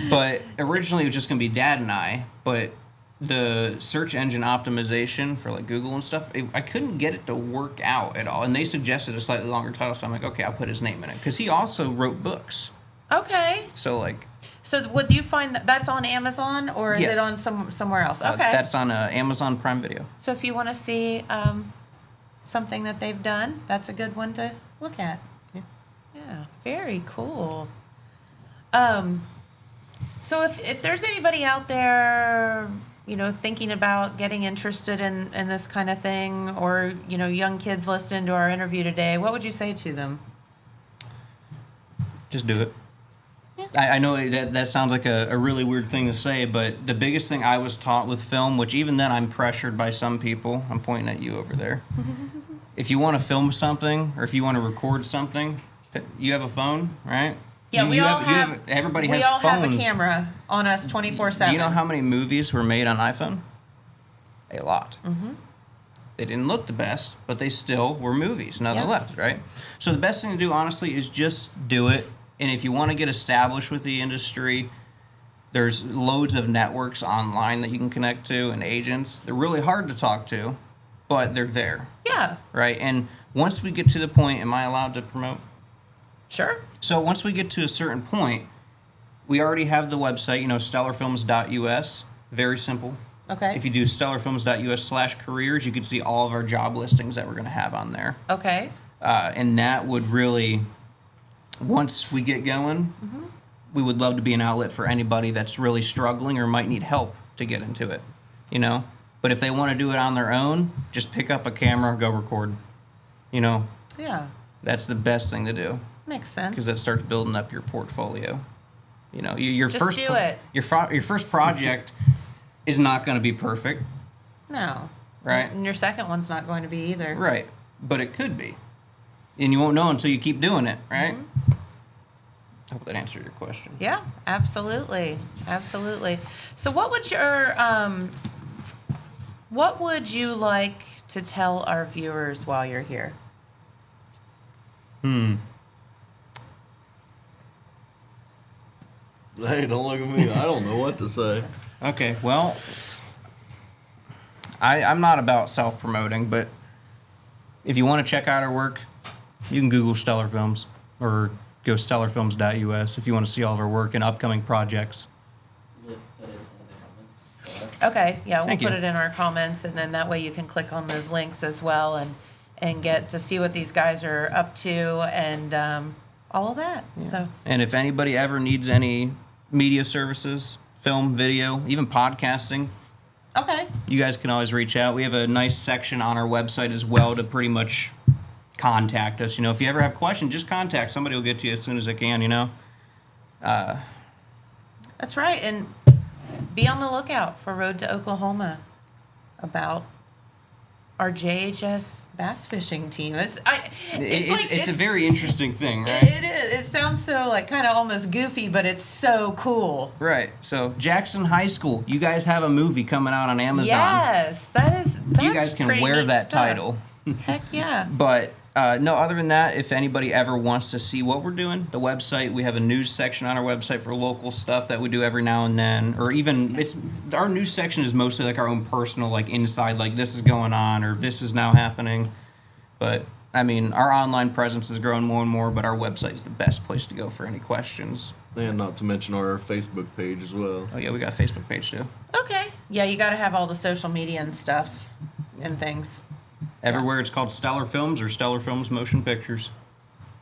but originally it was just going to be Dad and I, but the search engine optimization for like Google and stuff, I couldn't get it to work out at all. And they suggested a slightly longer title, so I'm like, okay, I'll put his name in it. Because he also wrote books. Okay. So, like, So would you find that's on Amazon or is Yes. it on somewhere else? Okay. that's on Amazon Prime Video. So if you want to see something that they've done, that's a good one to look at. Yeah. Yeah, very cool. So if there's anybody out there, thinking about getting interested in this kind of thing, or, young kids listening to our interview today, what would you say to them? Just do it. Yeah. I know that sounds like a really weird thing to say, but the biggest thing I was taught with film, which even then I'm pressured by some people, I'm pointing at you over there. If you want to film something or if you want to record something, you have a phone, right? Yeah, we all have. Everybody we has all phones. have a camera on us 24/7. Do you know how many movies were made on iPhone? A lot. Mm-hmm. They didn't look the best, but they still were movies nonetheless, right? So the best thing to do, honestly, is just do it. And if you want to get established with the industry, there's loads of networks online that you can connect to and agents. They're really hard to talk to, but they're there, Yeah, right? And once we get to the point, am I allowed to promote? sure. So once we get to a certain point, we already have the website, stellarfilms.us. Very simple. Okay. If you do stellarfilms.us/careers, you can see all of our job listings that we're going to have on there. Okay. And that would really, once we get going, we would love to be an outlet for anybody that's really struggling or might need help to get into it, But if they want to do it on their own, just pick up a camera, go record. Yeah, That's the best thing to do. makes sense. Because that starts building up your portfolio. Your Just first do it. Your first project is not going to be perfect, No. right? And your second one's not going to be either. Right, but it could be, and you won't know until you keep doing it, right? I hope that answered your question. Yeah, absolutely, absolutely. So, what would you like to tell our viewers while you're here? Hey, don't look at me. I don't know what to say. Okay, well, I'm not about self-promoting, but if you want to check out our work, you can Google Stellar Films or go stellarfilms.us if you want to see all of our work and upcoming projects. Okay, yeah, we'll Thank put you. it in our comments, and then that way you can click on those links as well and get to see what these guys are up to and all of that. So, And if anybody ever needs any media services, film, video, even podcasting, okay, you guys can always reach out. We have a nice section on our website as well to pretty much contact us. You know, if you ever have questions, just contact. Somebody will get to you as soon as they can, you know. that's right. And be on the lookout for Road to Oklahoma about our JHS bass fishing team. It's a very interesting thing, right? It is. It sounds so like kind of almost goofy, but it's so cool. Right. So Jackson High School, you guys have a movie coming out on Amazon. Yes, that's You guys can pretty wear neat that stuff. title. Heck yeah. But no, other than that, if anybody ever wants to see what we're doing, the website, we have a news section on our website for local stuff that we do every now and then. Or even, our news section is mostly like our own personal, like inside, like this is going on or this is now happening. But, I mean, our online presence is growing more and more, but our website is the best place to go for any questions. And not to mention our Facebook page as well. Oh, yeah, we got a Facebook page too. Okay. Yeah, you got to have all the social media and stuff and things. Everywhere it's called Stellar Films or Stellar Films Motion Pictures.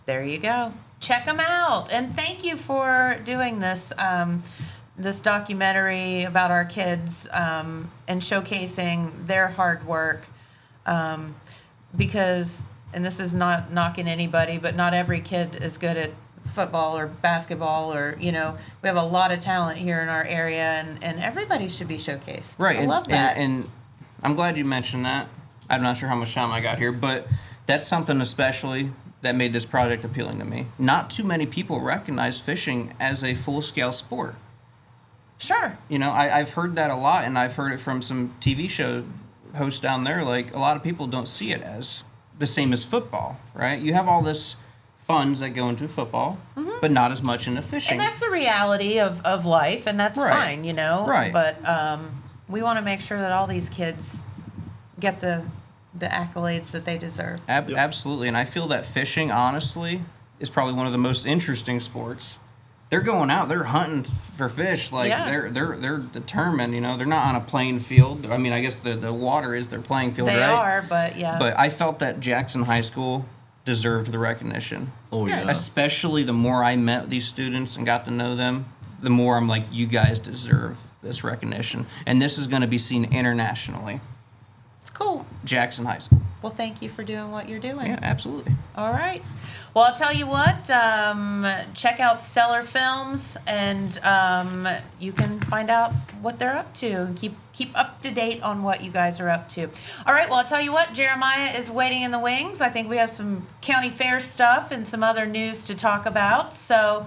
There you go. Check them out. And thank you for doing this this documentary about our kids and showcasing their hard work. Because, and this is not knocking anybody, but not every kid is good at football or basketball or, you know, we have a lot of talent here in our area and everybody should be showcased. Right. I love that. And I'm glad you mentioned that. I'm not sure how much time I got here, but that's something especially that made this project appealing to me. Not too many people recognize fishing as a full-scale sport. Sure. You know, I've heard that a lot, and I've heard it from some TV show hosts down there. Like, a lot of people don't see it as the same as football, right? You have all this funds that go into football, but not as much into fishing. And that's the reality of life, and that's Right. fine, you know? Right. But we want to make sure that all these kids get the accolades that they deserve. Absolutely, and I feel that fishing, honestly, is probably one of the most interesting sports. They're going out, they're hunting for fish, like Yeah. they're determined. You know, they're not on a playing field. I mean, I guess the water is their playing field, They right? are, but yeah. But I felt that Jackson High School deserved the recognition. Oh, Good. yeah. Especially the more I met these students and got to know them, the more I'm like, you guys deserve this recognition, and this is going to be seen internationally. It's cool. Jackson High School. Well, thank you for doing what you're doing. Yeah, absolutely. All right. Well, I'll tell you what, check out Stellar Films, and you can find out what they're up to and keep up to date on what you guys are up to. All right, well, I'll tell you what, Jeremiah is waiting in the wings. I think we have some county fair stuff and some other news to talk about. So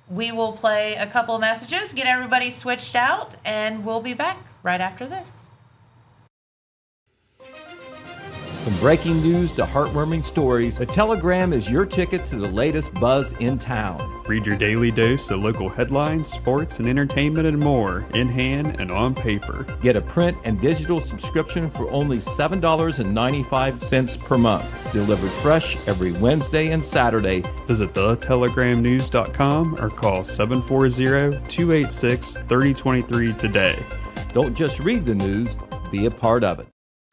we will play a couple of messages, get everybody switched out, and we'll be back right after this. From breaking news to heartwarming stories, the Telegram is your ticket to the latest buzz in town. Read your daily dose of local headlines, sports, and entertainment and more in hand and on paper. Get a print and digital subscription for only $7.95 per month. Delivered fresh every Wednesday and Saturday. Visit thetelegramnews.com or call 740-286-3023 today. Don't just read the news, be a part of it.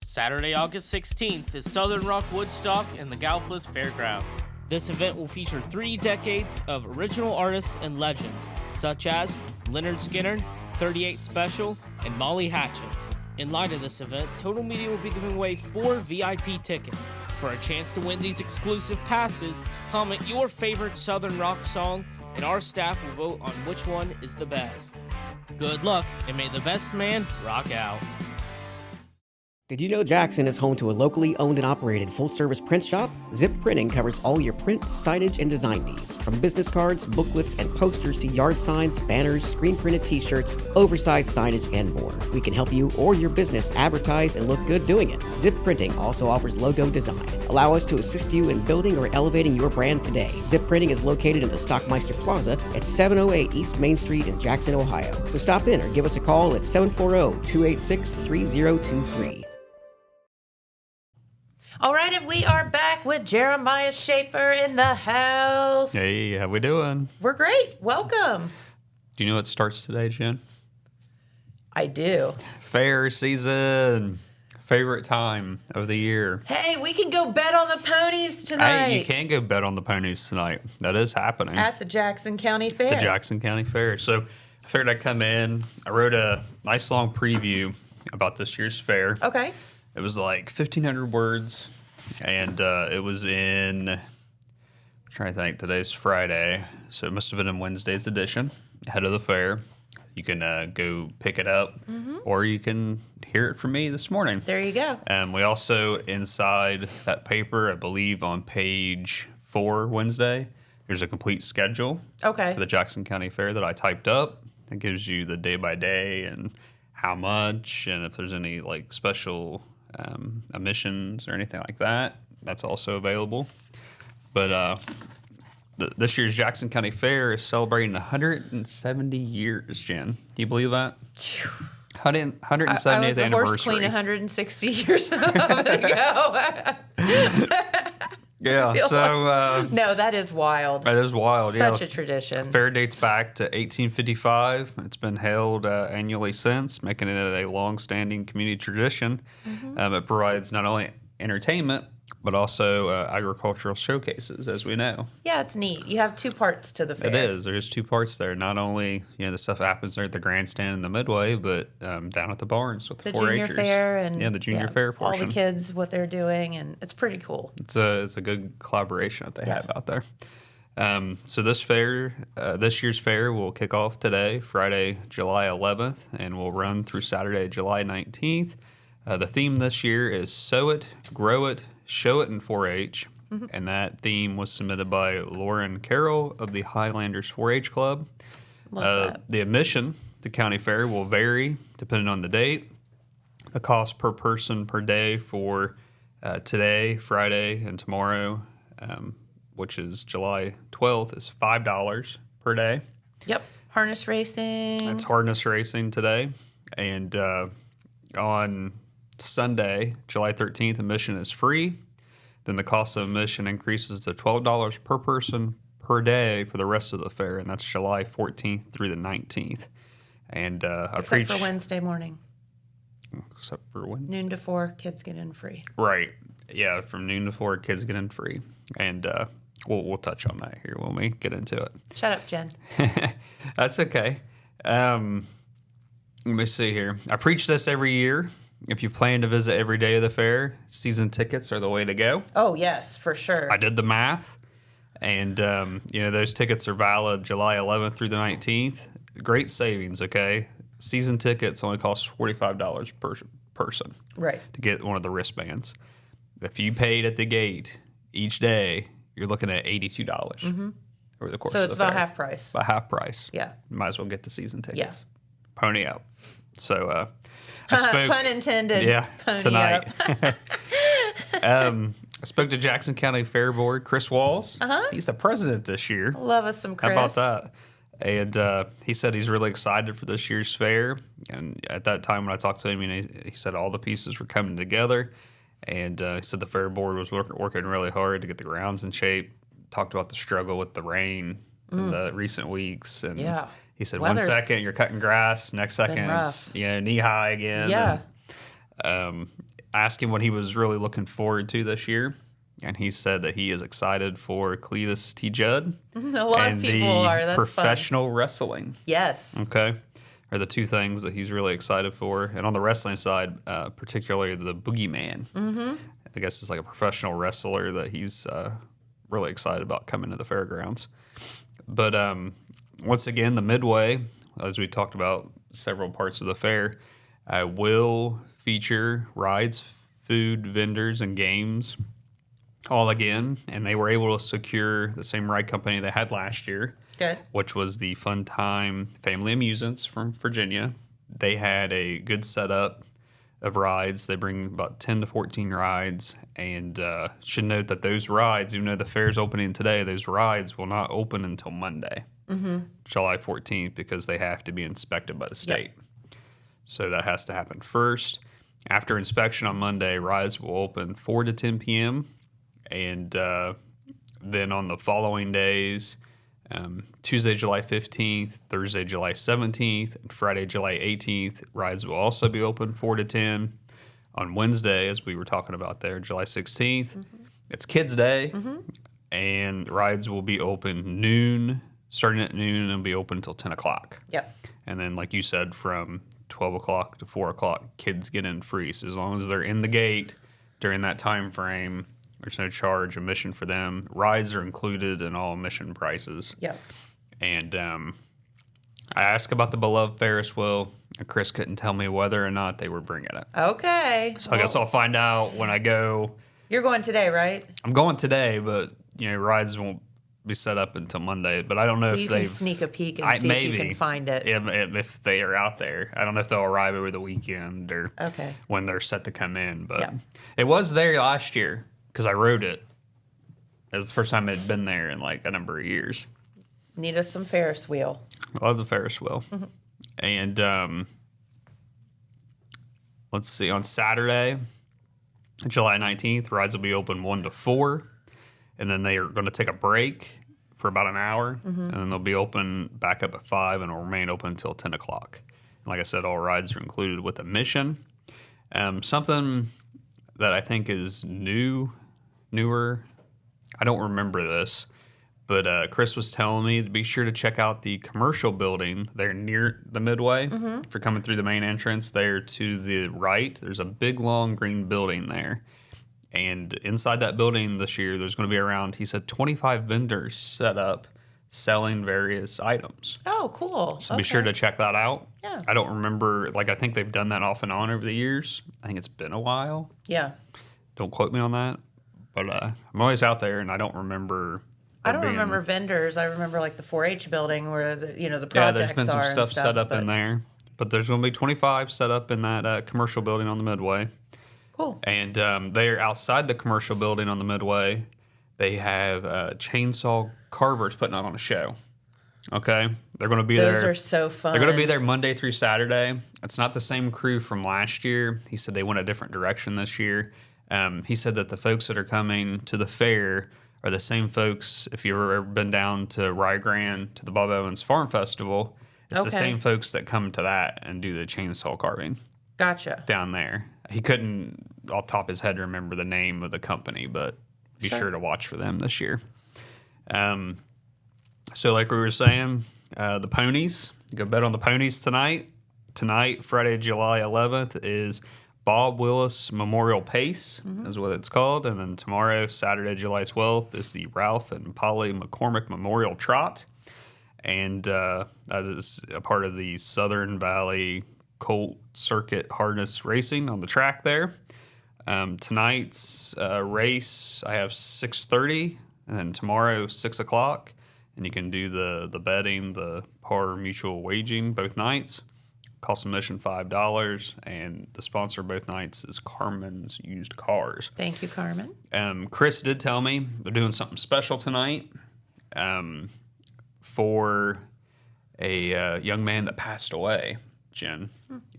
Saturday, August 16th is Southern Rock Woodstock in the Gallipolis Fairgrounds. This event will feature 3 decades of original artists and legends, such as Leonard Skinner, 38 Special, and Molly Hatchet. In light of this event, Total Media will be giving away 4 VIP tickets. For a chance to win these exclusive passes, comment your favorite Southern Rock song, and our staff will vote on which one is the best. Good luck, and may the best man rock out. Did you know Jackson is home to a locally owned and operated full-service print shop? Zip Printing covers all your print, signage, and design needs. From business cards, booklets, and posters to yard signs, banners, screen-printed t-shirts, oversized signage, and more. We can help you or your business advertise and look good doing it. Zip Printing also offers logo design. Allow us to assist you in building or elevating your brand today. Zip Printing is located in the Stockmeister Plaza at 708 East Main Street in Jackson, Ohio. So stop in or give us a call at 740-286-3023. All right, and we are back with Jeremiah Schaefer in the house. Hey, how we doing? We're great. Welcome. Do you know what starts today, Jen? I do. Fair season. Favorite time of the year. Hey, we can go bet on the ponies tonight. Hey, you can go bet on the ponies tonight. That is happening. At the Jackson County Fair. The Jackson County Fair. So I figured I'd come in. I wrote a nice long preview about this year's fair. Okay. It was like 1,500 words, and it was in, I'm trying to think, today's Friday, so it must have been in Wednesday's edition, ahead of the fair. You can go pick it up, or you can hear it from me this morning. There you go. We also, inside that paper, I believe on page 4 Wednesday, there's a complete schedule Okay. for the Jackson County Fair that I typed up. It gives you the day by day and how much, and if there's any like special emissions or anything like that, that's also available. But this year's Jackson County Fair is celebrating 170 years, Jen. Do you believe that? 170th I was the anniversary. horse queen 160 years ago. Yeah, so No, that is wild. that is wild. Such yeah. a tradition. Fair dates back to 1855. It's been held annually since, making it a long-standing community tradition. It provides not only entertainment, but also agricultural showcases, as we know. Yeah, it's neat. You have two parts to the fair. It is. There's two parts there. Not only the stuff happens there at the grandstand in the Midway, but down at the barns with the The 4-H'ers. junior fair and the junior fair portion. all the kids, what they're doing, and it's pretty cool. It's a good collaboration that they have out there. So this year's fair will kick off today, Friday, July 11th, and will run through Saturday, July 19th. The theme this year is Sow It, Grow It, Show It in 4-H. And that theme was submitted by Lauren Carroll of the Highlanders 4-H Club. Love that. The admission to County Fair will vary depending on the date. The cost per person per day for today, Friday, and tomorrow, which is July 12th, is $5 per day. Yep. Harness racing. That's harness racing today. And on Sunday, July 13th, admission is free. Then the cost of admission increases to $12 per person per day for the rest of the fair, and that's July 14th through the 19th. And Except for Wednesday morning. Except for when? Noon to 4, kids get in free. Right. Yeah, from noon to 4, kids get in free. And we'll touch on that here when we get into it. Shut up, Jen. That's okay. Let me see here. I preach this every year. If you plan to visit every day of the fair, season tickets are the way to go. Oh, yes, for sure. I did the math, and those tickets are valid July 11th through the 19th. Great savings, okay? Season tickets only cost $45 per person. Right. To get one of the wristbands. If you paid at the gate each day, you're looking at $82 over the course So of it's the about fair. half price. About half price. Yeah. Might as well get the season tickets. Yeah. Pony up. So I spoke, Pun intended. yeah, Pony tonight. up. I spoke to Jackson County Fair Board, Chris Walls. He's the president this year. Love us some Chris. How about that? And he said he's really excited for this year's fair. And at that time when I talked to him, he said all the pieces were coming together. And he said the fair board was working really hard to get the grounds in shape. Talked about the struggle with the rain in the recent weeks. And Yeah. he said Weather's 1 second you're cutting grass, next second it's knee high again. Yeah. And, I asked him what he was really looking forward to this year. And he said that he is excited for Cletus T. Judd. A lot and of people the are. That's professional wrestling. Yes. Okay. Are the two things that he's really excited for. And on the wrestling side, particularly the Boogeyman. I guess it's like a professional wrestler that he's really excited about coming to the fairgrounds. But once again, the Midway, as we talked about several parts of the fair, will feature rides, food, vendors, and games all again. And they were able to secure the same ride company they had last year, Good. which was the Fun Time Family Amusements from Virginia. They had a good setup of rides. They bring about 10 to 14 rides, and should note that those rides, even though the fair's opening today, those rides will not open until Monday, July 14th, because they have to be inspected by the state. So that has to happen first. After inspection on Monday, rides will open 4 to 10 p.m., and then on the following days, Tuesday, July 15th, Thursday, July 17th, and Friday, July 18th, rides will also be open 4 to 10. On Wednesday, as we were talking about there, July 16th, it's Kids Day, and rides will be open noon, starting at noon, and be open until 10 o'clock. Yep. And then, like you said, from 12 o'clock to 4 o'clock, kids get in free. So as long as they're in the gate during that time frame, there's no charge admission for them. Rides are included in all admission prices. Yep. And I asked about the beloved Ferris wheel, and Chris couldn't tell me whether or not they were bringing it. Okay. So I guess I'll find out when I go. You're going today, right? I'm going today, but rides won't be set up until Monday. But I don't know You if can they sneak a peek and see if you can find it. if they are out there. I don't know if they'll arrive over the weekend or Okay. when they're set to come in. But Yeah. it was there last year because I rode it. It was the first time it had been there in like a number of years. Need us some Ferris wheel. I love the Ferris wheel. And let's see, on Saturday, July 19th, rides will be open 1 to 4. And then they are going to take a break for about an hour. And then they'll be open back up at 5 and will remain open until 10 o'clock. And like I said, all rides are included with admission. Something that I think is newer, I don't remember this, but Chris was telling me to be sure to check out the commercial building there near the Midway. If you're coming through the main entrance there to the right, there's a big, long green building there. And inside that building this year, there's going to be around, he said, 25 vendors set up selling various items. Oh, cool. So be sure to check that out. Yeah. I don't remember, I think they've done that off and on over the years. I think it's been a while. Yeah. Don't quote me on that. But I'm always out there, and I don't remember. I don't remember vendors. I remember like the 4-H building where the projects are. Yeah, there's been some and stuff set up in there. But there's going to be 25 set up in that commercial building on the Midway. Cool. And they're outside the commercial building on the Midway. They have chainsaw carvers putting on a show. Okay? They're going to be there. Those are so fun. They're going to be there Monday through Saturday. It's not the same crew from last year. He said they went a different direction this year. He said that the folks that are coming to the fair are the same folks. If you've ever been down to Rye Grand to the Bob Evans Farm Festival, it's the same folks that come to that and do the chainsaw carving. Gotcha. Down there. He couldn't, off the top of his head, remember the name of the company, but be sure to watch for them this year. So like we were saying, the ponies, go bet on the ponies tonight. Tonight, Friday, July 11th, is Bob Willis Memorial Pace, is what it's called. And then tomorrow, Saturday, July 12th, is the Ralph and Polly McCormick Memorial Trot. And that is a part of the Southern Valley Colt Circuit Harness Racing on the track there. Tonight's race, I have 6:30, and then tomorrow, 6 o'clock. And you can do the betting, the par mutual wagering both nights. Cost admission $5, and the sponsor both nights is Carmen's Used Cars. Thank you, Carmen. Chris did tell me they're doing something special tonight for a young man that passed away, Jen.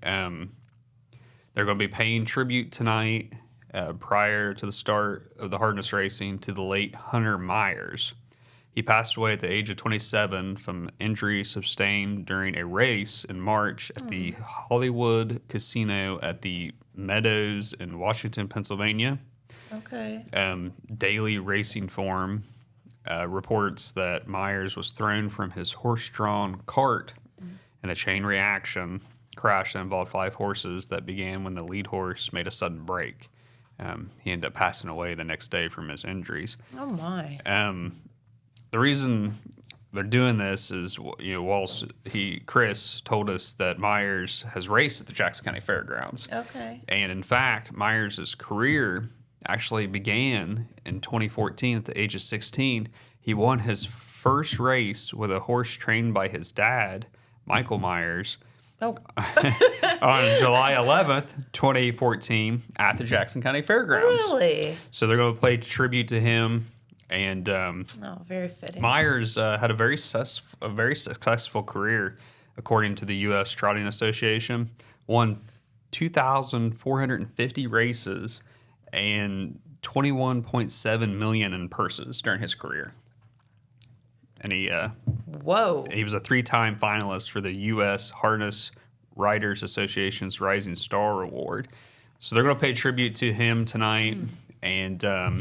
They're going to be paying tribute tonight prior to the start of the harness racing to the late Hunter Myers. He passed away at the age of 27 from injury sustained during a race in March at the Hollywood Casino at the Meadows in Washington, Pennsylvania. Okay. Daily Racing Form reports that Myers was thrown from his horse-drawn cart in a chain reaction crash that involved 5 horses that began when the lead horse made a sudden break. He ended up passing away the next day from his injuries. Oh, my. The reason they're doing this is, Chris told us that Myers has raced at the Jackson County Fairgrounds. Okay. And in fact, Myers' career actually began in 2014 at the age of 16. He won his first race with a horse trained by his dad, Michael Myers, Oh. on July 11th, 2014 at the Jackson County Fairgrounds. Really? So they're going to play tribute to him. And Oh, very fitting. Myers had a very successful career, according to the U.S. Trotting Association. Won 2,450 races and $21.7 million in purses during his career. And he Whoa. was a 3-time finalist for the U.S. Harness Riders Association's Rising Star Award. So they're going to pay tribute to him tonight. And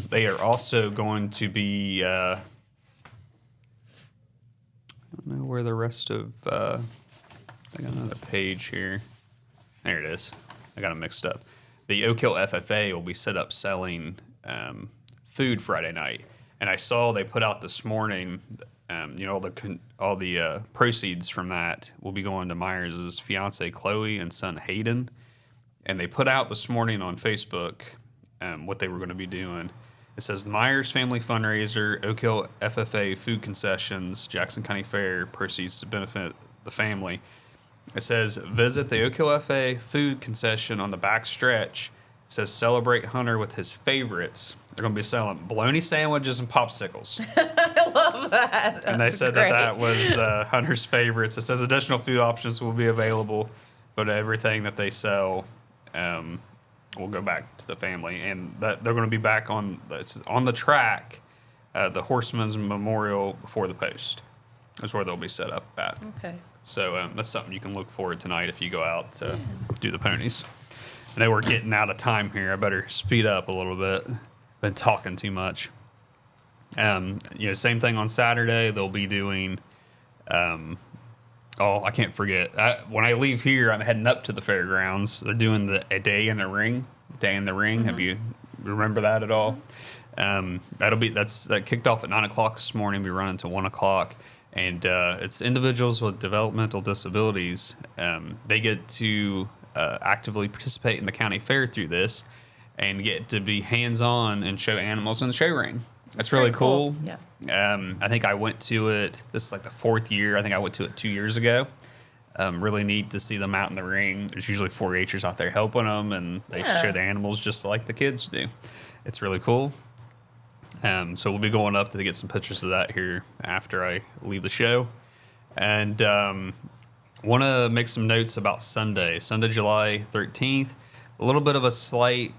they are also going to be, I don't know where the rest of, I got another page here. There it is. I got them mixed up. The Oak Hill FFA will be set up selling food Friday night. And I saw they put out this morning, all the proceeds from that will be going to Myers' fiance Chloe and son Hayden. And they put out this morning on Facebook what they were going to be doing. It says the Myers Family Fundraiser, Oak Hill FFA Food Concessions, Jackson County Fair, proceeds to benefit the family. It says visit the Oak Hill FFA Food Concession on the back stretch. It says celebrate Hunter with his favorites. They're going to be selling bologna sandwiches and popsicles. I love that. And they That's said great. that was Hunter's favorites. It says additional food options will be available, but everything that they sell will go back to the family. And that they're going to be back on the track, the Horseman's Memorial before the post. That's where they'll be set up at. Okay. So that's something you can look forward tonight if you go out to do the ponies. I know we're getting out of time here. I better speed up a little bit. Been talking too much. Same thing on Saturday. They'll be doing. I can't forget. When I leave here, I'm heading up to the fairgrounds. They're doing a day in the ring. Day in the ring. Mm-hmm. Have you remember that at all? That kicked off at 9:00 this morning. We run until 1:00. And it's individuals with developmental disabilities. They get to actively participate in the county fair through this and get to be hands-on and show animals in the show ring. That's really Very cool. Yeah. I think I went to it, this is like the 4th year. I think I went to it 2 years ago. Really neat to see them out in the ring. There's usually 4-H'ers out there helping them, and they show the animals just like the kids do. It's really cool. So we'll be going up to get some pictures of that here after I leave the show. And want to make some notes about Sunday, July 13th. A little bit of a slight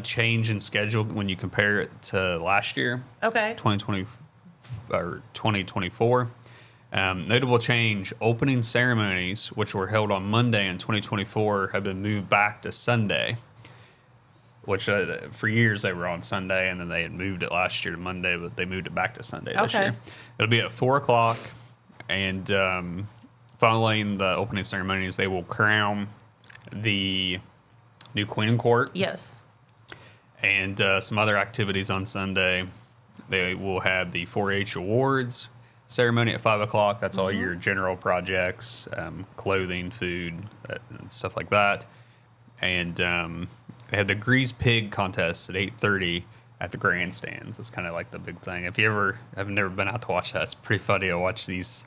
change in schedule when you compare it to last year, Okay. 2020 or 2024. Notable change: opening ceremonies, which were held on Monday in 2024, have been moved back to Sunday. Which for years they were on Sunday, and then they had moved it last year to Monday, but they moved it back to Sunday this Okay. year. It'll be at 4:00, and following the opening ceremonies, they will crown the new Queen and Court. Yes. And some other activities on Sunday. They will have the 4-H awards ceremony at 5:00. That's all your general projects, clothing, food, stuff like that. And they had the Grease Pig contest at 8:30 at the grandstands. That's kind of like the big thing. If you ever have never been out to watch that, it's pretty funny to watch these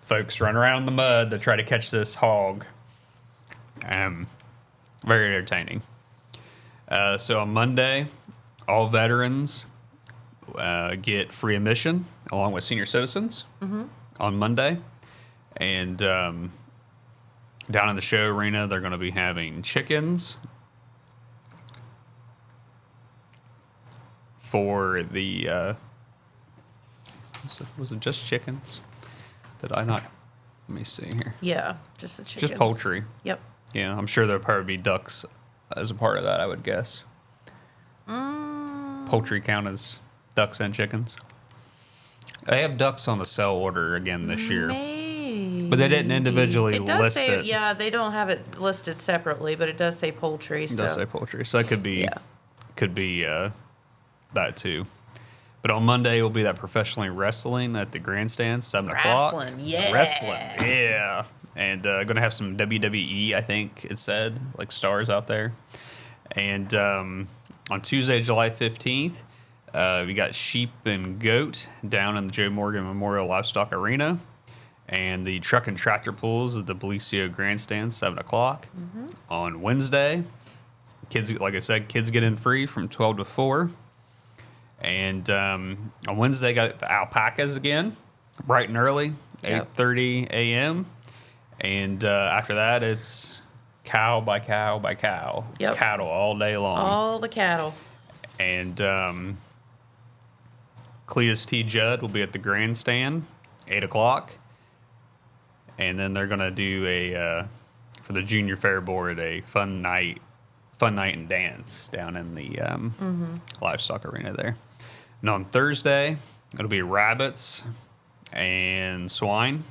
folks run around in the mud to try to catch this hog. Very entertaining. So on Monday, all veterans get free admission along with senior citizens on Monday. And down in the show arena, they're going to be having chickens for the was it just chickens? Did I not? Let me see here. Yeah. Just the chickens. Just poultry. Yep. Yeah, I'm sure there'll probably be ducks as a part of that, I would guess. Poultry count as ducks and chickens. They have ducks on the sell order again this year. Maybe. But they didn't individually It does list say, it. yeah, they don't have it listed separately, but it does say poultry. It does say poultry, so that could be Yeah. that too. But on Monday will be that professionally wrestling at the grandstand, 7 o'clock. Wrestling, yeah. Wrestling, yeah. And going to have some WWE, I think it said, like stars out there. And on Tuesday, July 15th, we got Sheep and Goat down in the Joe Morgan Memorial Livestock Arena. And the Truck and Tractor Pulls at the Belicio Grandstand, 7 o'clock. On Wednesday, kids, like I said, kids get in free from 12 to 4. And on Wednesday, got the alpacas again, bright and early, 8:30 a.m. And after that, it's cow by cow by cow. It's cattle all day long. All the cattle. And Cletus T. Judd will be at the grandstand, 8 o'clock. And then they're going to do for the Junior Fair Board, a fun night and dance down in the livestock arena there. And on Thursday, it'll be rabbits and swine.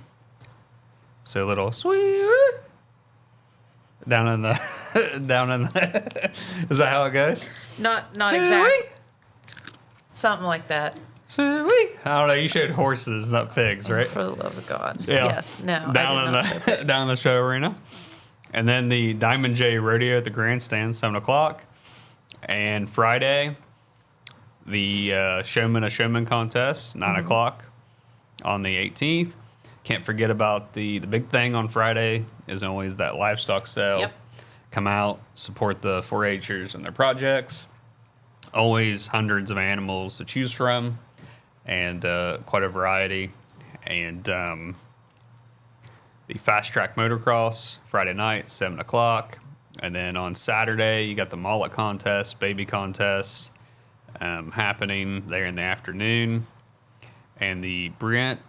So a little sweet down in the is that how it goes? Not exactly. Something like that. I don't know. You showed horses, not pigs, right? For the love of God. Yeah. Yes. No. Down in the down in the show arena, and then the Diamond J Rodeo at the grandstand, 7 o'clock, and Friday, the Showman a Showman contest, 9 o'clock, on the 18th. Can't forget about the big thing on Friday is always that livestock sale. Yep. Come out, support the 4-Hers and their projects. Always hundreds of animals to choose from, and quite a variety. And the Fast Track Motocross, Friday night, 7 o'clock. And then on Saturday, you got the mullet contest, baby contest happening there in the afternoon. And the Brent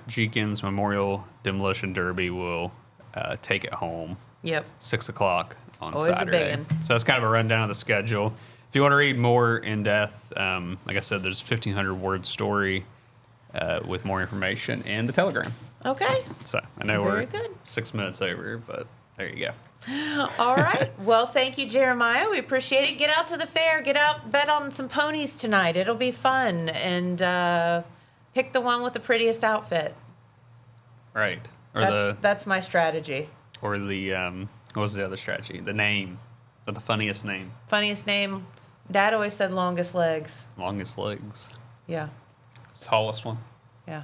Jenkins Memorial Demolition Derby will take it home. Yep. 6 o'clock on Always Saturday. a big one. So that's kind of a rundown of the schedule. If you want to read more in depth, like I said, there's a 1,500 word story with more information in the Telegram. Okay. So I know Very we're good. 6 minutes over, but there you go. All right. Well, thank you, Jeremiah. We appreciate it. Get out to the fair. Get out, bet on some ponies tonight. It'll be fun. And pick the one with the prettiest outfit. Right. Or That's my strategy. what was the other strategy? The name, or the funniest name. Funniest name. Dad always said longest legs. Longest legs. Yeah. Tallest one. Yeah.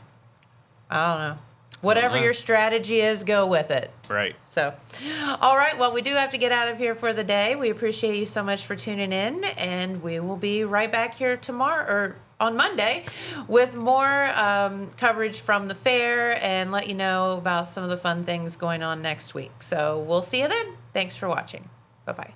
I don't know. Whatever know. your strategy is, go with it. Right. So, all right. Well, we do have to get out of here for the day. We appreciate you so much for tuning in, and we will be right back here tomorrow or on Monday with more coverage from the fair and let you know about some of the fun things going on next week. So we'll see you then. Thanks for watching. Bye-bye.